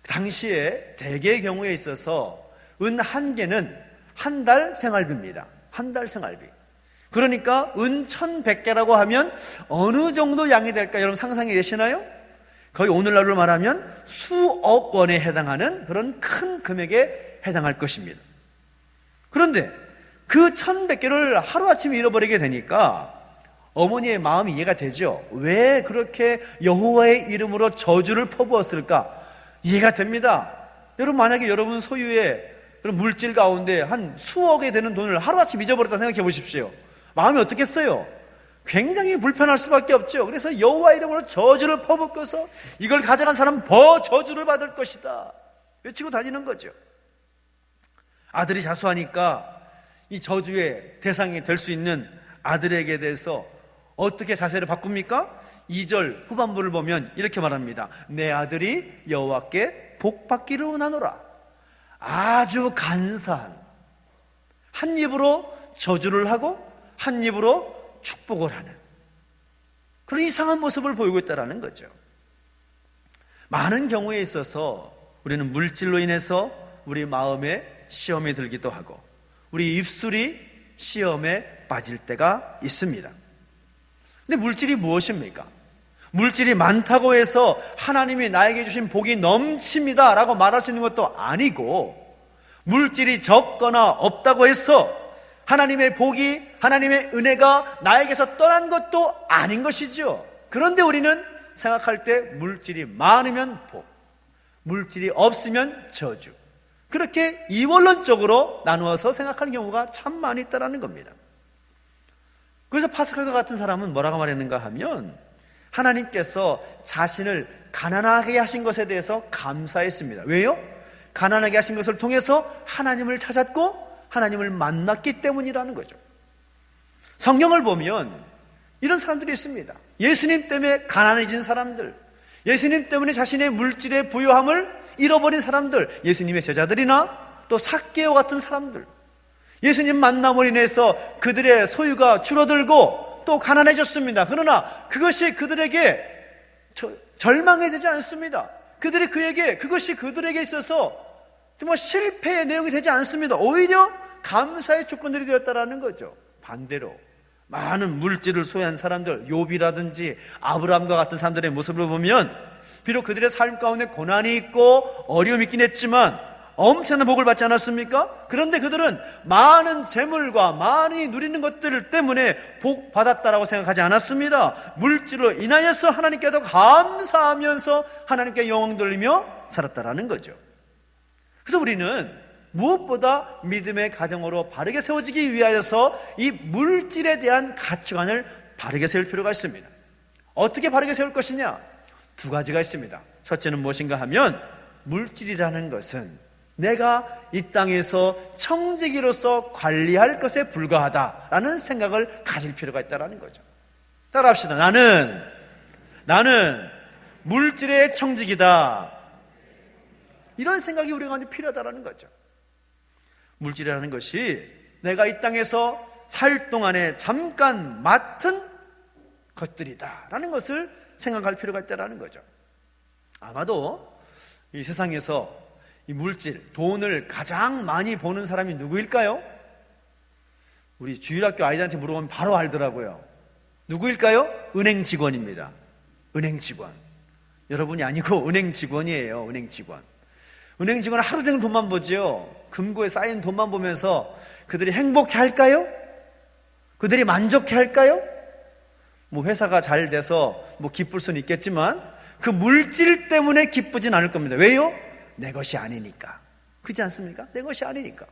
당시에 대개의 경우에 있어서 은 1개는 한 달 생활비입니다. 한 달 생활비. 그러니까 은 1,100개라고 하면 어느 정도 양이 될까 여러분 상상이 되시나요? 거의 오늘날로 말하면 수억 원에 해당하는 그런 큰 금액에 해당할 것입니다. 그런데 그 1,100개를 하루아침에 잃어버리게 되니까 어머니의 마음이 이해가 되죠. 왜 그렇게 여호와의 이름으로 저주를 퍼부었을까? 이해가 됩니다. 여러분, 만약에 여러분 소유의 그런 물질 가운데 한 수억에 되는 돈을 하루아침 잊어버렸다 생각해 보십시오. 마음이 어떻겠어요? 굉장히 불편할 수밖에 없죠. 그래서 여호와 이름으로 저주를 퍼붓고서 이걸 가져간 사람은 더 저주를 받을 것이다 외치고 다니는 거죠. 아들이 자수하니까 이 저주의 대상이 될 수 있는 아들에게 대해서 어떻게 자세를 바꿉니까? 2절 후반부를 보면 이렇게 말합니다. 내 아들이 여호와께 복받기를 원하노라. 아주 간사한, 한 입으로 저주를 하고 한 입으로 축복을 하는 그런 이상한 모습을 보이고 있다는 거죠. 많은 경우에 있어서 우리는 물질로 인해서 우리 마음에 시험이 들기도 하고 우리 입술이 시험에 빠질 때가 있습니다. 근데 물질이 무엇입니까? 물질이 많다고 해서 하나님이 나에게 주신 복이 넘칩니다 라고 말할 수 있는 것도 아니고, 물질이 적거나 없다고 해서 하나님의 복이, 하나님의 은혜가 나에게서 떠난 것도 아닌 것이죠. 그런데 우리는 생각할 때 물질이 많으면 복, 물질이 없으면 저주, 그렇게 이원론적으로 나누어서 생각하는 경우가 참 많이 있다는 겁니다. 그래서 파스칼과 같은 사람은 뭐라고 말했는가 하면, 하나님께서 자신을 가난하게 하신 것에 대해서 감사했습니다. 왜요? 가난하게 하신 것을 통해서 하나님을 찾았고 하나님을 만났기 때문이라는 거죠. 성경을 보면 이런 사람들이 있습니다. 예수님 때문에 가난해진 사람들, 예수님 때문에 자신의 물질의 부유함을 잃어버린 사람들, 예수님의 제자들이나 또 삭개오 같은 사람들, 예수님 만남으로 인해서 그들의 소유가 줄어들고 또 가난해졌습니다. 그러나 그것이 그들에게 절망이 되지 않습니다. 그것이 그들에게 있어서 정말 실패의 내용이 되지 않습니다. 오히려 감사의 조건들이 되었다는 거죠. 반대로 많은 물질을 소유한 사람들, 욥이라든지 아브라함과 같은 사람들의 모습을 보면 비록 그들의 삶 가운데 고난이 있고 어려움이 있긴 했지만 엄청난 복을 받지 않았습니까? 그런데 그들은 많은 재물과 많이 누리는 것들 때문에 복 받았다라고 생각하지 않았습니다. 물질로 인하여서 하나님께도 감사하면서 하나님께 영광 돌리며 살았다라는 거죠. 그래서 우리는 무엇보다 믿음의 가정으로 바르게 세워지기 위하여서 이 물질에 대한 가치관을 바르게 세울 필요가 있습니다. 어떻게 바르게 세울 것이냐? 두 가지가 있습니다. 첫째는 무엇인가 하면, 물질이라는 것은 내가 이 땅에서 청지기로서 관리할 것에 불과하다라는 생각을 가질 필요가 있다는 거죠. 따라합시다. 나는 물질의 청지기다. 이런 생각이 우리 가운데 필요하다는 거죠. 물질이라는 것이 내가 이 땅에서 살 동안에 잠깐 맡은 것들이다라는 것을 생각할 필요가 있다는 거죠. 아마도 이 세상에서 이 물질, 돈을 가장 많이 버는 사람이 누구일까요? 우리 주일학교 아이들한테 물어보면 바로 알더라고요. 누구일까요? 은행 직원입니다. 은행 직원. 여러분이 아니고 은행 직원이에요. 은행 직원. 은행 직원은 하루 종일 돈만 보죠. 금고에 쌓인 돈만 보면서 그들이 행복해 할까요? 그들이 만족해 할까요? 뭐 회사가 잘 돼서 뭐 기쁠 수는 있겠지만 그 물질 때문에 기쁘진 않을 겁니다. 왜요? 내 것이 아니니까. 그렇지 않습니까? 내 것이 아니니까.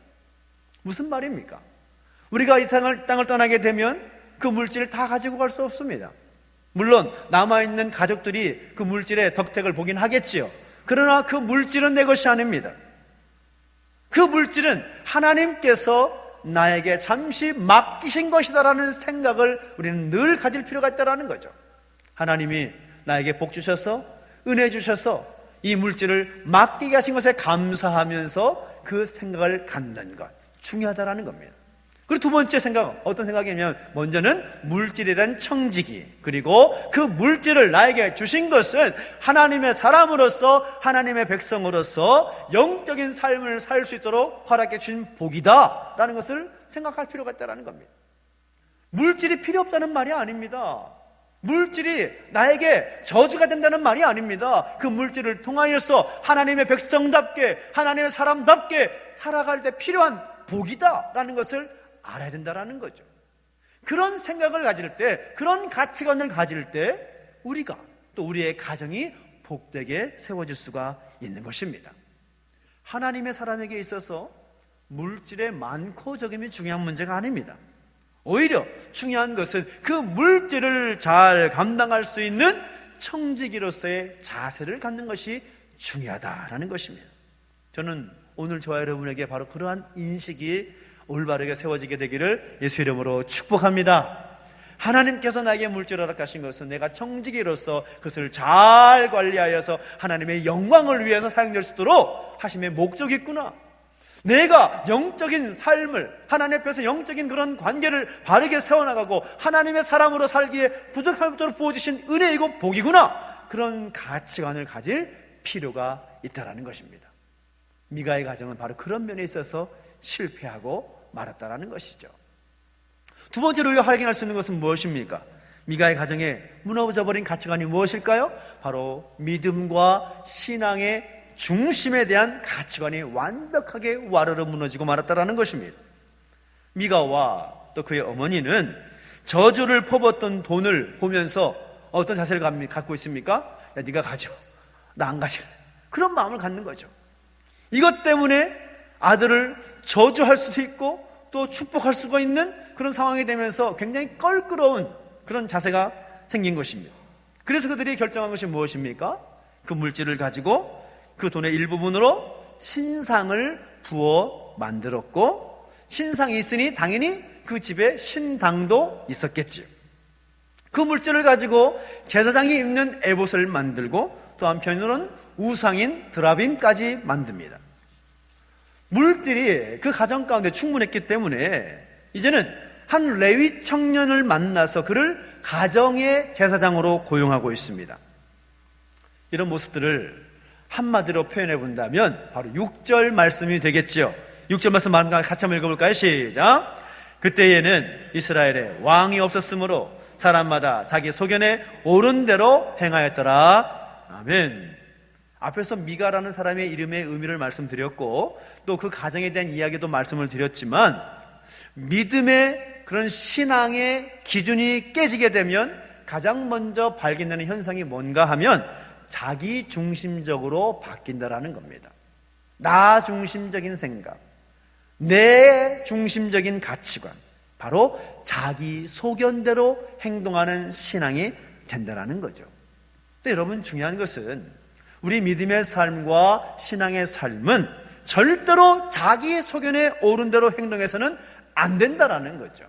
무슨 말입니까? 우리가 이 땅을 떠나게 되면 그 물질을 다 가지고 갈 수 없습니다. 물론 남아있는 가족들이 그 물질의 덕택을 보긴 하겠지요. 그러나 그 물질은 내 것이 아닙니다. 그 물질은 하나님께서 나에게 잠시 맡기신 것이다라는 생각을 우리는 늘 가질 필요가 있다는 거죠. 하나님이 나에게 복 주셔서, 은혜 주셔서 이 물질을 맡기게 하신 것에 감사하면서 그 생각을 갖는 것, 중요하다는 겁니다. 그리고 두 번째 생각, 어떤 생각이냐면, 먼저는 물질에 대한 청지기, 그리고 그 물질을 나에게 주신 것은 하나님의 사람으로서, 하나님의 백성으로서 영적인 삶을 살 수 있도록 허락해 주신 복이다 라는 것을 생각할 필요가 있다는 겁니다. 물질이 필요 없다는 말이 아닙니다. 물질이 나에게 저주가 된다는 말이 아닙니다. 그 물질을 통하여서 하나님의 백성답게, 하나님의 사람답게 살아갈 때 필요한 복이다라는 것을 알아야 된다는 거죠. 그런 생각을 가질 때, 그런 가치관을 가질 때 우리가, 또 우리의 가정이 복되게 세워질 수가 있는 것입니다. 하나님의 사람에게 있어서 물질의 많고 적음이 중요한 문제가 아닙니다. 오히려 중요한 것은 그 물질을 잘 감당할 수 있는 청지기로서의 자세를 갖는 것이 중요하다라는 것입니다. 저는 오늘 저와 여러분에게 바로 그러한 인식이 올바르게 세워지게 되기를 예수 이름으로 축복합니다. 하나님께서 나에게 물질을 허락하신 것은 내가 청지기로서 그것을 잘 관리하여서 하나님의 영광을 위해서 사용될 수 있도록 하심의 목적이 있구나. 내가 영적인 삶을, 하나님 앞에서 영적인 그런 관계를 바르게 세워나가고 하나님의 사람으로 살기에 부족함이 없도록 부어주신 은혜이고 복이구나, 그런 가치관을 가질 필요가 있다는 것입니다. 미가의 가정은 바로 그런 면에 있어서 실패하고 말았다는 것이죠. 두 번째로 우리가 확인할 수 있는 것은 무엇입니까? 미가의 가정에 무너져버린 가치관이 무엇일까요? 바로 믿음과 신앙의 중심에 대한 가치관이 완벽하게 와르르 무너지고 말았다는 것입니다. 미가와 또 그의 어머니는 저주를 퍼붓던 돈을 보면서 어떤 자세를 갖고 있습니까? 야, 네가 가져, 나 안 가질래, 그런 마음을 갖는 거죠. 이것 때문에 아들을 저주할 수도 있고 또 축복할 수가 있는 그런 상황이 되면서 굉장히 껄끄러운 그런 자세가 생긴 것입니다. 그래서 그들이 결정한 것이 무엇입니까? 그 물질을 가지고 그 돈의 일부분으로 신상을 부어 만들었고, 신상이 있으니 당연히 그 집에 신당도 있었겠지요. 그 물질을 가지고 제사장이 입는 에봇을 만들고 또 한편으로는 우상인 드라빔까지 만듭니다. 물질이 그 가정 가운데 충분했기 때문에 이제는 한 레위 청년을 만나서 그를 가정의 제사장으로 고용하고 있습니다. 이런 모습들을 한마디로 표현해 본다면 바로 6절 말씀이 되겠죠. 6절 말씀 같이 한번 읽어볼까요? 시작. 그때에는 이스라엘에 왕이 없었으므로 사람마다 자기 소견에 옳은 대로 행하였더라. 아멘. 앞에서 미가라는 사람의 이름의 의미를 말씀드렸고 또 그 가정에 대한 이야기도 말씀을 드렸지만, 믿음의 그런 신앙의 기준이 깨지게 되면 가장 먼저 발견되는 현상이 뭔가 하면 자기 중심적으로 바뀐다라는 겁니다. 나 중심적인 생각, 내 중심적인 가치관, 바로 자기 소견대로 행동하는 신앙이 된다라는 거죠. 근데 여러분, 중요한 것은 우리 믿음의 삶과 신앙의 삶은 절대로 자기 소견에 옳은 대로 행동해서는 안 된다라는 거죠.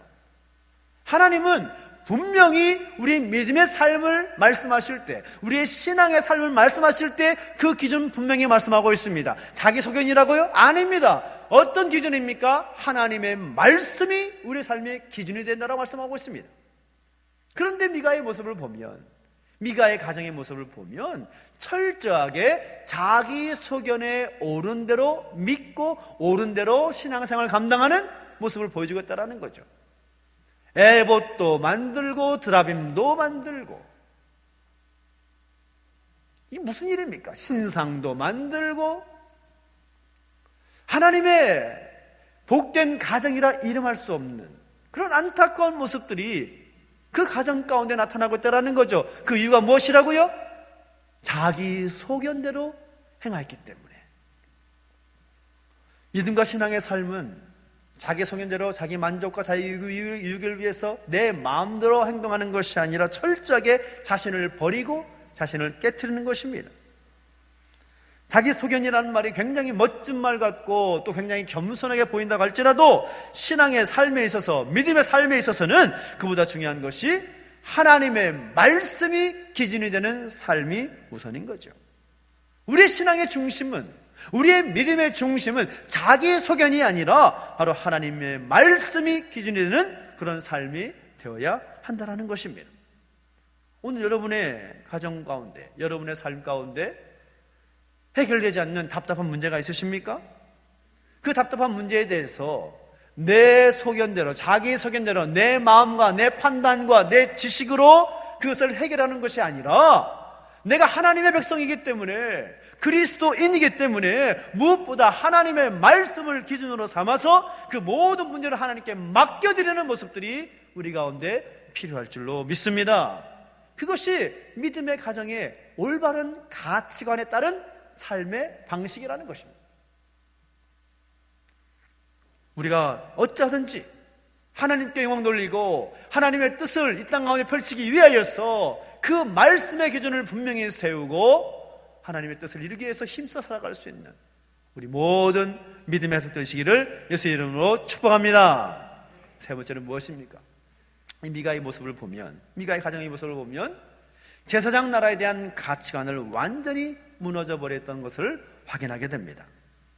하나님은 분명히 우리 믿음의 삶을 말씀하실 때, 우리의 신앙의 삶을 말씀하실 때 그 기준 분명히 말씀하고 있습니다. 자기 소견이라고요? 아닙니다. 어떤 기준입니까? 하나님의 말씀이 우리 삶의 기준이 된다라고 말씀하고 있습니다. 그런데 미가의 모습을 보면, 미가의 가정의 모습을 보면 철저하게 자기 소견에 옳은 대로 믿고 옳은 대로 신앙생활을 감당하는 모습을 보여주고 있다는 거죠. 에봇도 만들고 드라빔도 만들고, 이게 무슨 일입니까? 신상도 만들고, 하나님의 복된 가정이라 이름할 수 없는 그런 안타까운 모습들이 그 가정 가운데 나타나고 있다는 거죠. 그 이유가 무엇이라고요? 자기 소견대로 행하였기 때문에. 믿음과 신앙의 삶은 자기 소견대로 자기 만족과 자기 유익을 위해서 내 마음대로 행동하는 것이 아니라 철저하게 자신을 버리고 자신을 깨트리는 것입니다. 자기 소견이라는 말이 굉장히 멋진 말 같고 또 굉장히 겸손하게 보인다고 할지라도 신앙의 삶에 있어서, 믿음의 삶에 있어서는 그보다 중요한 것이 하나님의 말씀이 기준이 되는 삶이 우선인 거죠. 우리의 신앙의 중심은, 우리의 믿음의 중심은 자기 소견이 아니라 바로 하나님의 말씀이 기준이 되는 그런 삶이 되어야 한다는 것입니다. 오늘 여러분의 가정 가운데, 여러분의 삶 가운데 해결되지 않는 답답한 문제가 있으십니까? 그 답답한 문제에 대해서 내 소견대로, 자기 소견대로, 내 마음과 내 판단과 내 지식으로 그것을 해결하는 것이 아니라 내가 하나님의 백성이기 때문에, 그리스도인이기 때문에 무엇보다 하나님의 말씀을 기준으로 삼아서 그 모든 문제를 하나님께 맡겨드리는 모습들이 우리 가운데 필요할 줄로 믿습니다. 그것이 믿음의 가정의 올바른 가치관에 따른 삶의 방식이라는 것입니다. 우리가 어찌하든지 하나님께 영광 돌리고 하나님의 뜻을 이 땅 가운데 펼치기 위하여서 그 말씀의 기준을 분명히 세우고 하나님의 뜻을 이루기 위해서 힘써 살아갈 수 있는 우리 모든 믿음의 자들 되시기를 예수의 이름으로 축복합니다. 세 번째는 무엇입니까? 이 미가의 모습을 보면, 미가의 가정의 모습을 보면 제사장 나라에 대한 가치관을 완전히 무너져 버렸던 것을 확인하게 됩니다.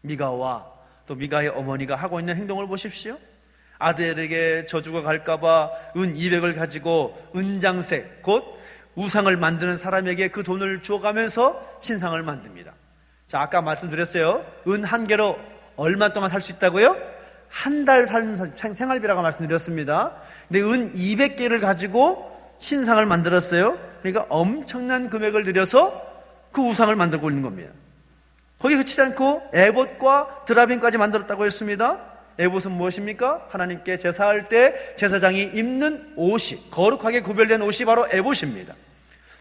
미가와 또 미가의 어머니가 하고 있는 행동을 보십시오. 아들에게 저주가 갈까봐 은 200을 가지고 은장색 곧 우상을 만드는 사람에게 그 돈을 주어가면서 신상을 만듭니다. 자, 아까 말씀드렸어요. 은 1개로 얼마 동안 살 수 있다고요? 한 달 사는 생활비라고 말씀드렸습니다. 근데 은 200개를 가지고 신상을 만들었어요. 그러니까 엄청난 금액을 들여서 그 우상을 만들고 있는 겁니다. 거기 그치지 않고 에봇과 드라빔까지 만들었다고 했습니다. 에봇은 무엇입니까? 하나님께 제사할 때 제사장이 입는 옷이, 거룩하게 구별된 옷이 바로 에봇입니다.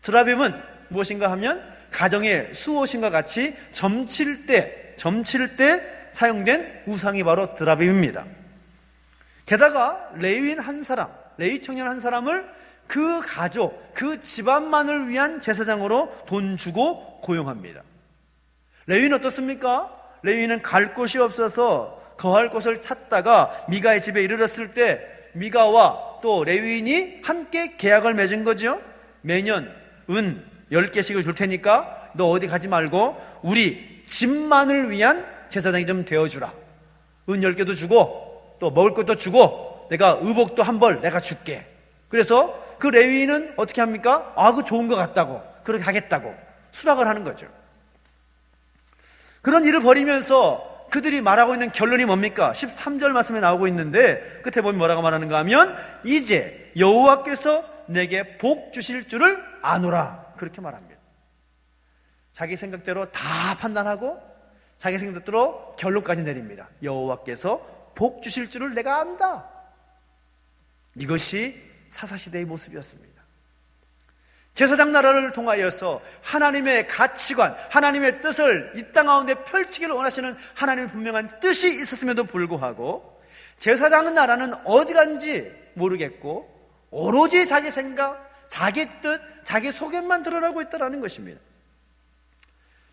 드라빔은 무엇인가 하면 가정의 수옷인과 같이 점칠 때 사용된 우상이 바로 드라빔입니다. 게다가 레위인 한 사람, 레위 청년 한 사람을 그 가족, 그 집안만을 위한 제사장으로 돈 주고 고용합니다. 레위는 어떻습니까? 레위는 갈 곳이 없어서 거할 곳을 찾다가 미가의 집에 이르렀을 때 미가와 또 레위인이 함께 계약을 맺은 거죠. 매년 은 10개씩을 줄 테니까 너 어디 가지 말고 우리 집만을 위한 제사장이 좀 되어주라. 은 10개도 주고 또 먹을 것도 주고 내가 의복도 한 벌 내가 줄게. 그래서 그 레위인은 어떻게 합니까? 그 좋은 것 같다고, 그렇게 하겠다고 수락을 하는 거죠. 그런 일을 벌이면서 그들이 말하고 있는 결론이 뭡니까? 13절 말씀에 나오고 있는데 끝에 보면 뭐라고 말하는가 하면 이제 여호와께서 내게 복 주실 줄을 아노라, 그렇게 말합니다. 자기 생각대로 다 판단하고 자기 생각대로 결론까지 내립니다. 여호와께서 복 주실 줄을 내가 안다. 이것이 사사시대의 모습이었습니다. 제사장 나라를 통하여서 하나님의 가치관, 하나님의 뜻을 이 땅 가운데 펼치기를 원하시는 하나님의 분명한 뜻이 있었음에도 불구하고 제사장 나라는 어디 간지 모르겠고 오로지 자기 생각, 자기 뜻, 자기 속에만 드러나고 있다는 것입니다.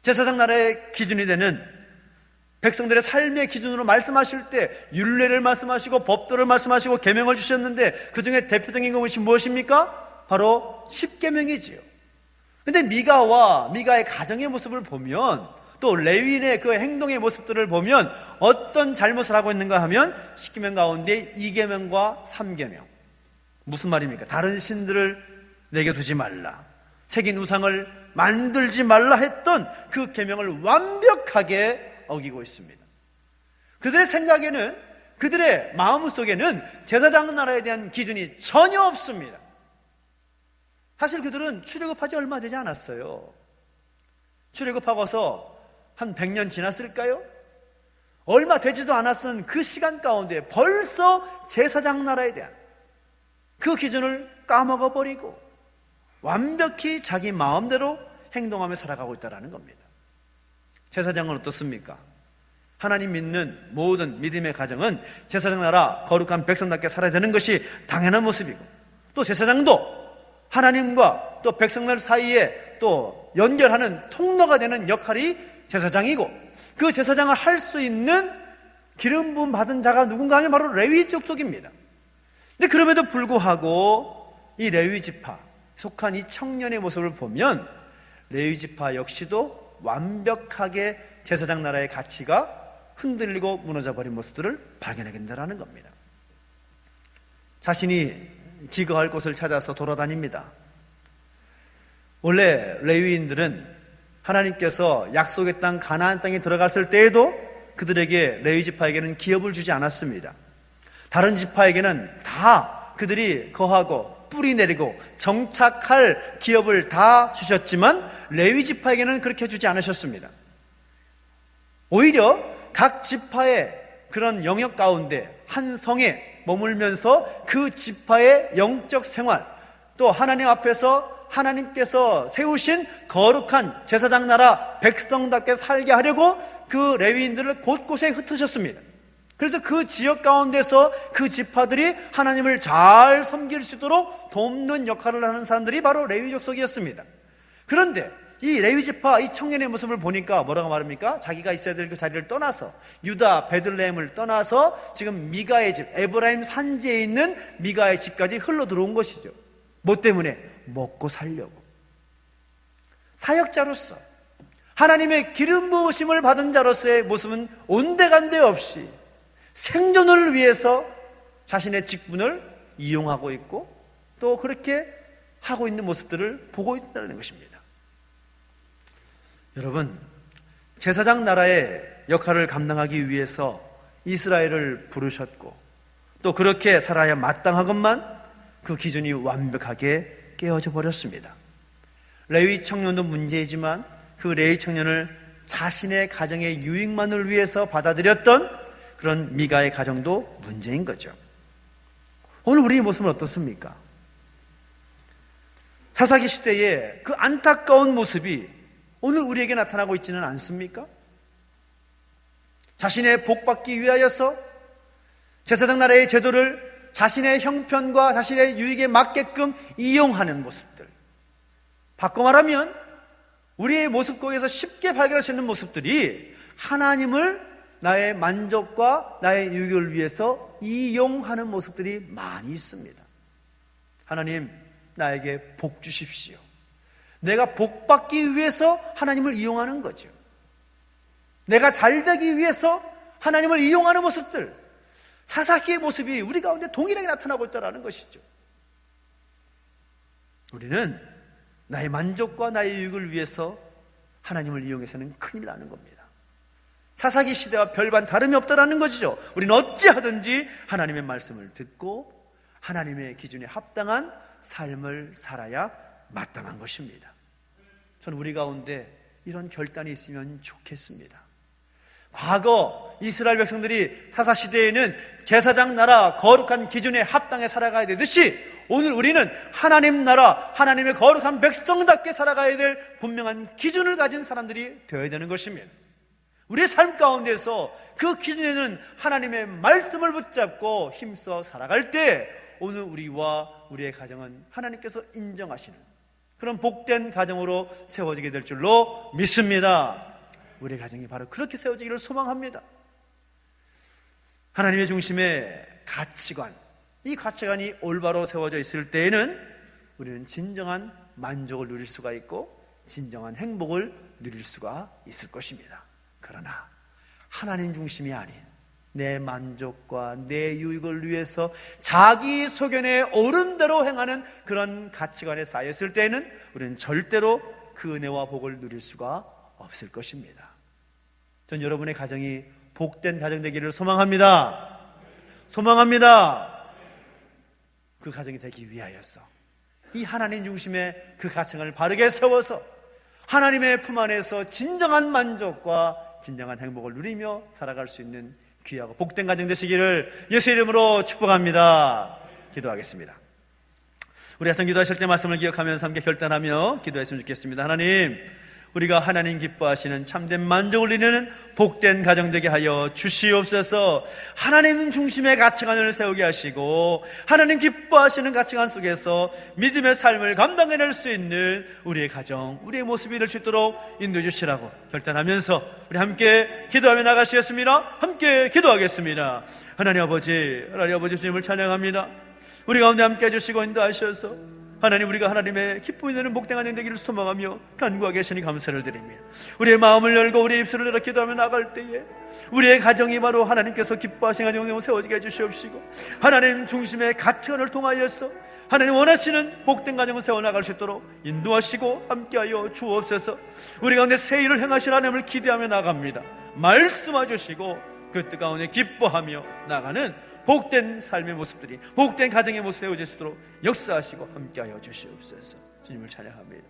제사장 나라의 기준이 되는 백성들의 삶의 기준으로 말씀하실 때 율례를 말씀하시고 법도를 말씀하시고 계명을 주셨는데 그 중에 대표적인 것이 무엇입니까? 바로 10계명이지요. 근데 미가와 미가의 가정의 모습을 보면 또 레위인의 그 행동의 모습들을 보면 어떤 잘못을 하고 있는가 하면 10계명 가운데 2계명과 3계명. 무슨 말입니까? 다른 신들을 내게 두지 말라, 새긴 우상을 만들지 말라 했던 그 계명을 완벽하게 어기고 있습니다. 그들의 생각에는, 그들의 마음속에는 제사장 나라에 대한 기준이 전혀 없습니다. 사실 그들은 출애굽하지 얼마 되지 않았어요. 출애굽하고서 한 100년 지났을까요? 얼마 되지도 않았은 그 시간 가운데 벌써 제사장 나라에 대한 그 기준을 까먹어버리고 완벽히 자기 마음대로 행동하며 살아가고 있다는 겁니다. 제사장은 어떻습니까? 하나님 믿는 모든 믿음의 가정은 제사장 나라 거룩한 백성답게 살아야 되는 것이 당연한 모습이고 또 제사장도 하나님과 또 백성들 사이에 또 연결하는 통로가 되는 역할이 제사장이고 그 제사장을 할 수 있는 기름 부음 받은 자가 누군가 하면 바로 레위 족속입니다. 근데 그럼에도 불구하고 이 레위 지파 속한 이 청년의 모습을 보면 레위 지파 역시도 완벽하게 제사장 나라의 가치가 흔들리고 무너져 버린 모습들을 발견하게 된다는 겁니다. 자신이 기거할 곳을 찾아서 돌아다닙니다. 원래 레위인들은 하나님께서 약속의 땅 가나안 땅에 들어갔을 때에도 그들에게 레위 지파에게는 기업을 주지 않았습니다. 다른 지파에게는 다 그들이 거하고 뿌리 내리고 정착할 기업을 다 주셨지만 레위 지파에게는 그렇게 주지 않으셨습니다. 오히려 각 지파의 그런 영역 가운데 한 성에 머물면서 그 지파의 영적 생활, 또 하나님 앞에서 하나님께서 세우신 거룩한 제사장 나라 백성답게 살게 하려고 그 레위인들을 곳곳에 흩으셨습니다. 그래서 그 지역 가운데서 그 지파들이 하나님을 잘 섬길 수 있도록 돕는 역할을 하는 사람들이 바로 레위 족속이었습니다. 그런데 이 레위 지파 이 청년의 모습을 보니까 뭐라고 말합니까? 자기가 있어야 될 그 자리를 떠나서 유다 베들레헴을 떠나서 지금 미가의 집, 에브라임 산지에 있는 미가의 집까지 흘러 들어온 것이죠. 뭐 때문에? 먹고 살려고. 사역자로서 하나님의 기름 부으심을 받은 자로서의 모습은 온데간데 없이 생존을 위해서 자신의 직분을 이용하고 있고 또 그렇게 하고 있는 모습들을 보고 있다는 것입니다. 여러분, 제사장 나라의 역할을 감당하기 위해서 이스라엘을 부르셨고 또 그렇게 살아야 마땅하건만 그 기준이 완벽하게 깨어져 버렸습니다. 레위 청년도 문제이지만 그 레위 청년을 자신의 가정의 유익만을 위해서 받아들였던 그런 미가의 가정도 문제인 거죠. 오늘 우리의 모습은 어떻습니까? 사사기 시대에 그 안타까운 모습이 오늘 우리에게 나타나고 있지는 않습니까? 자신의 복받기 위하여서 제사장 나라의 제도를 자신의 형편과 자신의 유익에 맞게끔 이용하는 모습들, 바꿔 말하면 우리의 모습 속에서 쉽게 발견할 수 있는 모습들이 하나님을 나의 만족과 나의 유익을 위해서 이용하는 모습들이 많이 있습니다. 하나님, 나에게 복 주십시오. 내가 복 받기 위해서 하나님을 이용하는 거죠. 내가 잘 되기 위해서 하나님을 이용하는 모습들, 사사기의 모습이 우리 가운데 동일하게 나타나고 있다는 것이죠. 우리는 나의 만족과 나의 유익을 위해서 하나님을 이용해서는 큰일 나는 겁니다. 사사기 시대와 별반 다름이 없다는 것이죠. 우리는 어찌하든지 하나님의 말씀을 듣고 하나님의 기준에 합당한 삶을 살아야 마땅한 것입니다. 저는 우리 가운데 이런 결단이 있으면 좋겠습니다. 과거 이스라엘 백성들이 사사시대에는 제사장 나라 거룩한 기준에 합당해 살아가야 되듯이 오늘 우리는 하나님 나라 하나님의 거룩한 백성답게 살아가야 될 분명한 기준을 가진 사람들이 되어야 되는 것입니다. 우리의 삶 가운데서 그 기준에는 하나님의 말씀을 붙잡고 힘써 살아갈 때 오늘 우리와 우리의 가정은 하나님께서 인정하시는 그런 복된 가정으로 세워지게 될 줄로 믿습니다. 우리의 가정이 바로 그렇게 세워지기를 소망합니다. 하나님의 중심의 가치관, 이 가치관이 올바로 세워져 있을 때에는 우리는 진정한 만족을 누릴 수가 있고 진정한 행복을 누릴 수가 있을 것입니다. 그러나 하나님 중심이 아닌 내 만족과 내 유익을 위해서 자기 소견에 옳은 대로 행하는 그런 가치관에 쌓였을 때에는 우리는 절대로 그 은혜와 복을 누릴 수가 없을 것입니다. 전 여러분의 가정이 복된 가정 되기를 소망합니다. 소망합니다. 그 가정이 되기 위하여서 이 하나님 중심의 그 가정을 바르게 세워서 하나님의 품 안에서 진정한 만족과 진정한 행복을 누리며 살아갈 수 있는 귀하고 복된 가정 되시기를 예수 이름으로 축복합니다. 기도하겠습니다. 우리 같은 기도하실 때 말씀을 기억하면서 함께 결단하며 기도했으면 좋겠습니다. 하나님, 우리가 하나님 기뻐하시는 참된 만족을 이루는 복된 가정 되게 하여 주시옵소서. 하나님 중심의 가치관을 세우게 하시고 하나님 기뻐하시는 가치관 속에서 믿음의 삶을 감당해낼 수 있는 우리의 가정, 우리의 모습이 될 수 있도록 인도해 주시라고 결단하면서 우리 함께 기도하며 나가시겠습니다. 함께 기도하겠습니다. 하나님 아버지 주님을 찬양합니다. 우리 가운데 함께 해주시고 인도하셔서 하나님, 우리가 하나님의 기쁨이 되는 복된 가정 되기를 소망하며 간구하고 계시니 감사를 드립니다. 우리의 마음을 열고 우리의 입술을 열어 기도하며 나갈 때에 우리의 가정이 바로 하나님께서 기뻐하시는 가정으로 세워지게 해주시옵시고 하나님 중심의 가치관을 통하여서 하나님 원하시는 복된 가정을 세워나갈 수 있도록 인도하시고 함께하여 주옵소서. 우리 가운데 새 일을 행하실 하나님을 기대하며 나갑니다. 말씀해 주시고 그 뜻 가운데 기뻐하며 나가는 복된 삶의 모습들이, 복된 가정의 모습 세워질 수 있도록 역사하시고 함께하여 주시옵소서. 주님을 찬양합니다.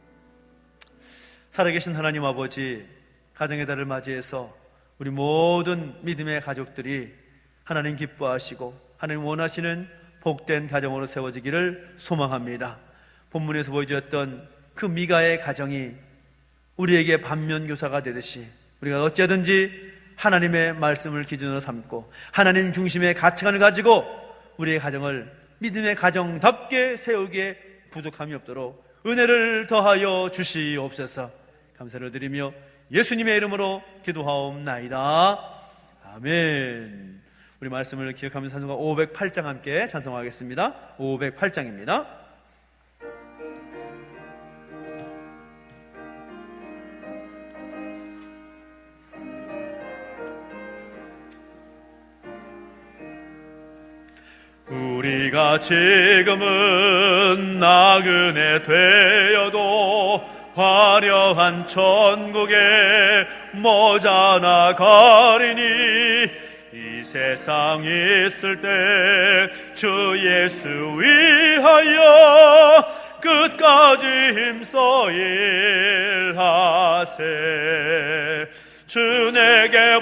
살아계신 하나님 아버지, 가정의 달을 맞이해서 우리 모든 믿음의 가족들이 하나님 기뻐하시고 하나님 원하시는 복된 가정으로 세워지기를 소망합니다. 본문에서 보여주었던 그 미가의 가정이 우리에게 반면교사가 되듯이 우리가 어찌하든지 하나님의 말씀을 기준으로 삼고 하나님 중심의 가치관을 가지고 우리의 가정을 믿음의 가정답게 세우기에 부족함이 없도록 은혜를 더하여 주시옵소서. 감사를 드리며 예수님의 이름으로 기도하옵나이다. 아멘. 우리 말씀을 기억하면서 찬송가 508장 함께 찬송하겠습니다. 508장입니다. 지금은 나그네 되어도 화려한 천국에 머지않아 가리니 이 세상 있을 때 주 예수 위하여 끝까지 힘써 일하세. 주 내게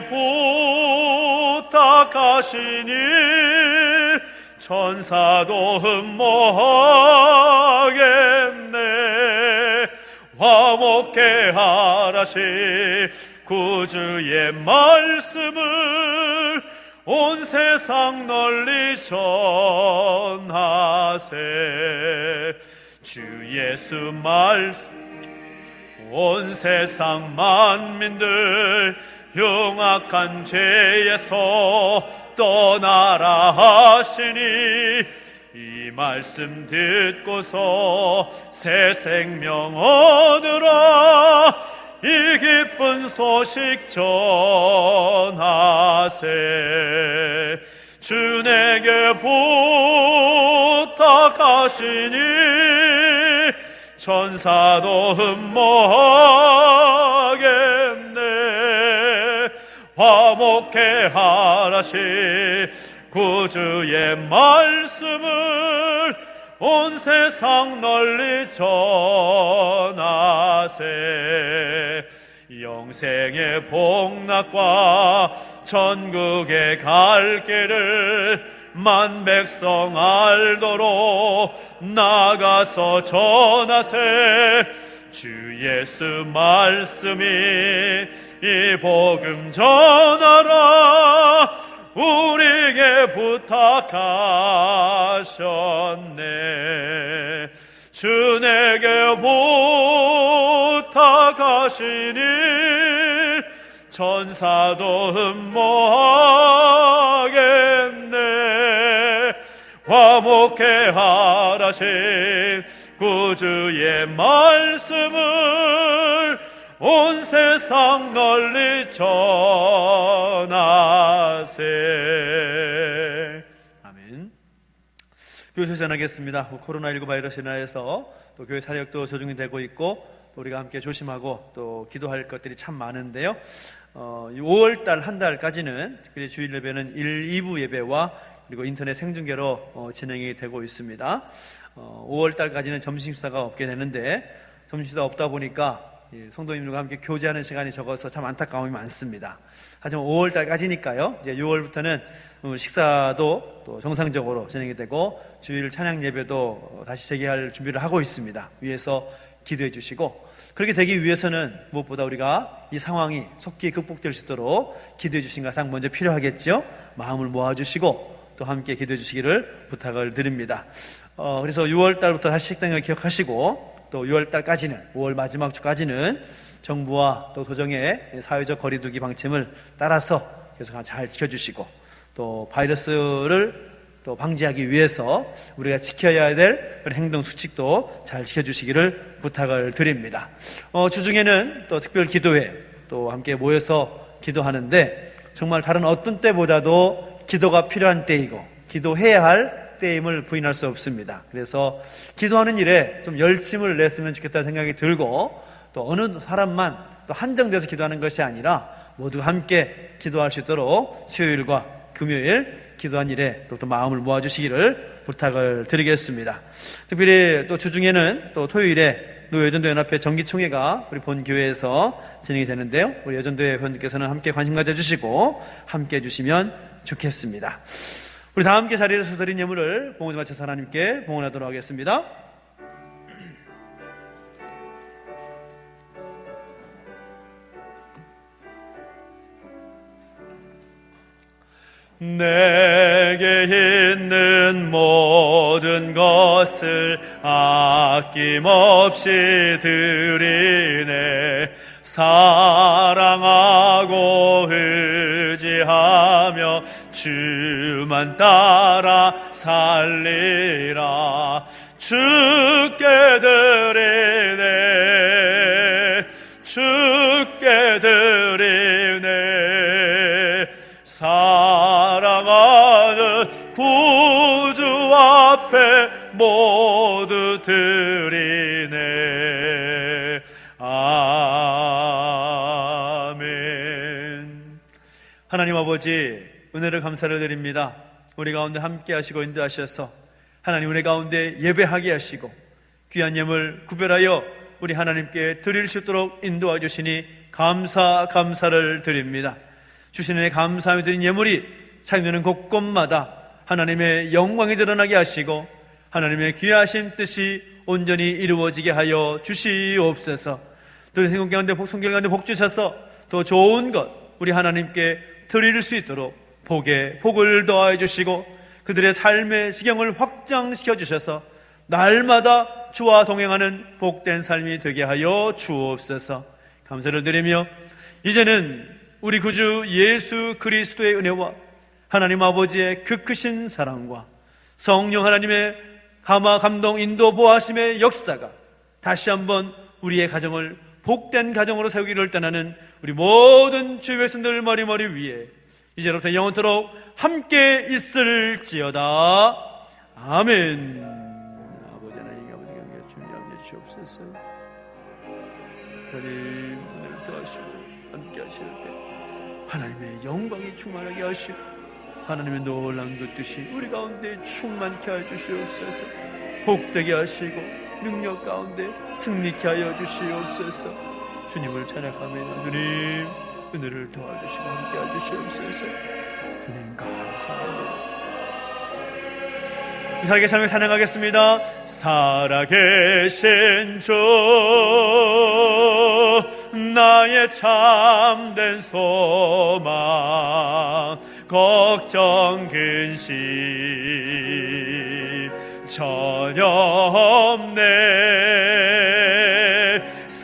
부탁하시니 천사도 흠모하겠네. 화목해 하라시 구주의 말씀을 온 세상 널리 전하세. 주 예수 말씀 온 세상 만민들 흉악한 죄에서 떠나라 하시니 이 말씀 듣고서 새 생명 얻으라. 이 기쁜 소식 전하세. 주 내게 부탁하시니 천사도 흠모하겠네. 화목해 하라시 구주의 말씀을 온 세상 널리 전하세. 영생의 복락과 천국의 갈 길을 만 백성 알도록 나가서 전하세. 주 예수 말씀이 이 복음 전하라 우리에게 부탁하셨네. 주 내게 부탁하시니 천사도 흠모하겠네. 화목해 하라신 구주의 말씀을 온 세상 널리 전하세. 아멘. 교회 소전하겠습니다. 코로나19 바이러스 인하여서 또 교회 사역도 조중이 되고 있고 또 우리가 함께 조심하고 또 기도할 것들이 참 많은데요. 5월달 한 달까지는 특별히 주일 예배는 1, 2부 예배와 그리고 인터넷 생중계로 진행이 되고 있습니다. 5월달까지는 점심식사가 없게 되는데 점심식사 없다 보니까 성도님들과 함께 교제하는 시간이 적어서 참 안타까움이 많습니다. 하지만 5월달까지니까요. 이제 6월부터는 식사도 또 정상적으로 진행이 되고 주일 찬양 예배도 다시 재개할 준비를 하고 있습니다. 위에서 기도해 주시고 그렇게 되기 위해서는 무엇보다 우리가 이 상황이 속히 극복될 수 있도록 기도해 주신 게 가장 먼저 필요하겠죠. 마음을 모아주시고 또 함께 기도해 주시기를 부탁을 드립니다. 그래서 6월달부터 다시 식당을 기억하시고 또 6월달까지는 5월 마지막 주까지는 정부와 또 도정의 사회적 거리두기 방침을 따라서 계속 잘 지켜주시고 또 바이러스를 또 방지하기 위해서 우리가 지켜야 될 그런 행동 수칙도 잘 지켜주시기를 부탁을 드립니다. 주중에는 또 특별 기도회 또 함께 모여서 기도하는데 정말 다른 어떤 때보다도 기도가 필요한 때이고 기도해야 할 때임을 부인할 수 없습니다. 그래서 기도하는 일에 좀 열심을 냈으면 좋겠다는 생각이 들고 또 어느 사람만 또 한정돼서 기도하는 것이 아니라 모두 함께 기도할 수 있도록 수요일과 금요일 기도한 일에 또 마음을 모아주시기를 부탁을 드리겠습니다. 특별히 또 주중에는 또 토요일에 노여전도연합회 정기총회가 우리 본 교회에서 진행이 되는데요. 우리 여전도회 회원님께서는 함께 관심 가져주시고 함께 해주시면 좋겠습니다. 우리 다 함께 자리에서 드린 예물을 봉헌에 바쳐서 하나님께 봉헌하도록 하겠습니다. 내게 있는 모든 것을 아낌없이 드리네. 사랑하고 의지하며 주만 따라 살리라. 주께 드리네. 주께 드리네. 사랑하는 구주 앞에 모두 드리네. 아멘. 하나님 아버지, 은혜를 감사를 드립니다. 우리 가운데 함께 하시고 인도하셔서 하나님 은혜 가운데 예배하게 하시고 귀한 예물 구별하여 우리 하나님께 드릴 수 있도록 인도하 주시니 감사를 드립니다. 주신 은혜 감사하며 드린 예물이 사용되는 곳곳마다 하나님의 영광이 드러나게 하시고 하나님의 귀하신 뜻이 온전히 이루어지게 하여 주시옵소서. 또 성경 가운데 복 주셔서 더 좋은 것 우리 하나님께 드릴 수 있도록 복을 더하여 주시고 그들의 삶의 지경을 확장시켜 주셔서 날마다 주와 동행하는 복된 삶이 되게 하여 주옵소서. 감사를 드리며 이제는 우리 구주 예수 그리스도의 은혜와 하나님 아버지의 그 크신 사랑과 성령 하나님의 감화 감동 인도 보하심의 역사가 다시 한번 우리의 가정을 복된 가정으로 세우기를 떠나는 우리 모든 주의 백성들 머리머리 위에 이제부터 영원토록 함께 있을지어다. 아멘. 아버지 하나님, 아버지 경계 주님 주옵소서. 하나님 오늘 더하시고 함께 하실 때 하나님의 영광이 충만하게 하시고 하나님의 놀라운 그 뜻이 우리 가운데 충만케 하여 주시옵소서. 복되게 하시고 능력 가운데 승리케 하여 주시옵소서. 주님을 찬양하며 주님 은혜를 도와주시고 함께 해주시옵소서. 주님 감사합니다. 살아계신 하나님 찬양하겠습니다. 살아계신 주 나의 참된 소망 걱정 근심 전혀 없네.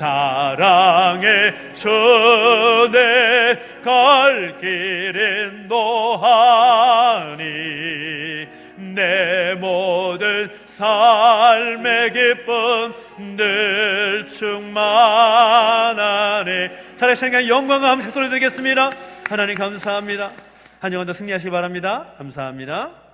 사랑의 주내 갈 길은 노하니 내 모든 삶의 기쁨 늘 충만하네. 살아계신 영광과 함께 소리 드리겠습니다. 하나님 감사합니다. 한 영혼 더 승리하시기 바랍니다. 감사합니다.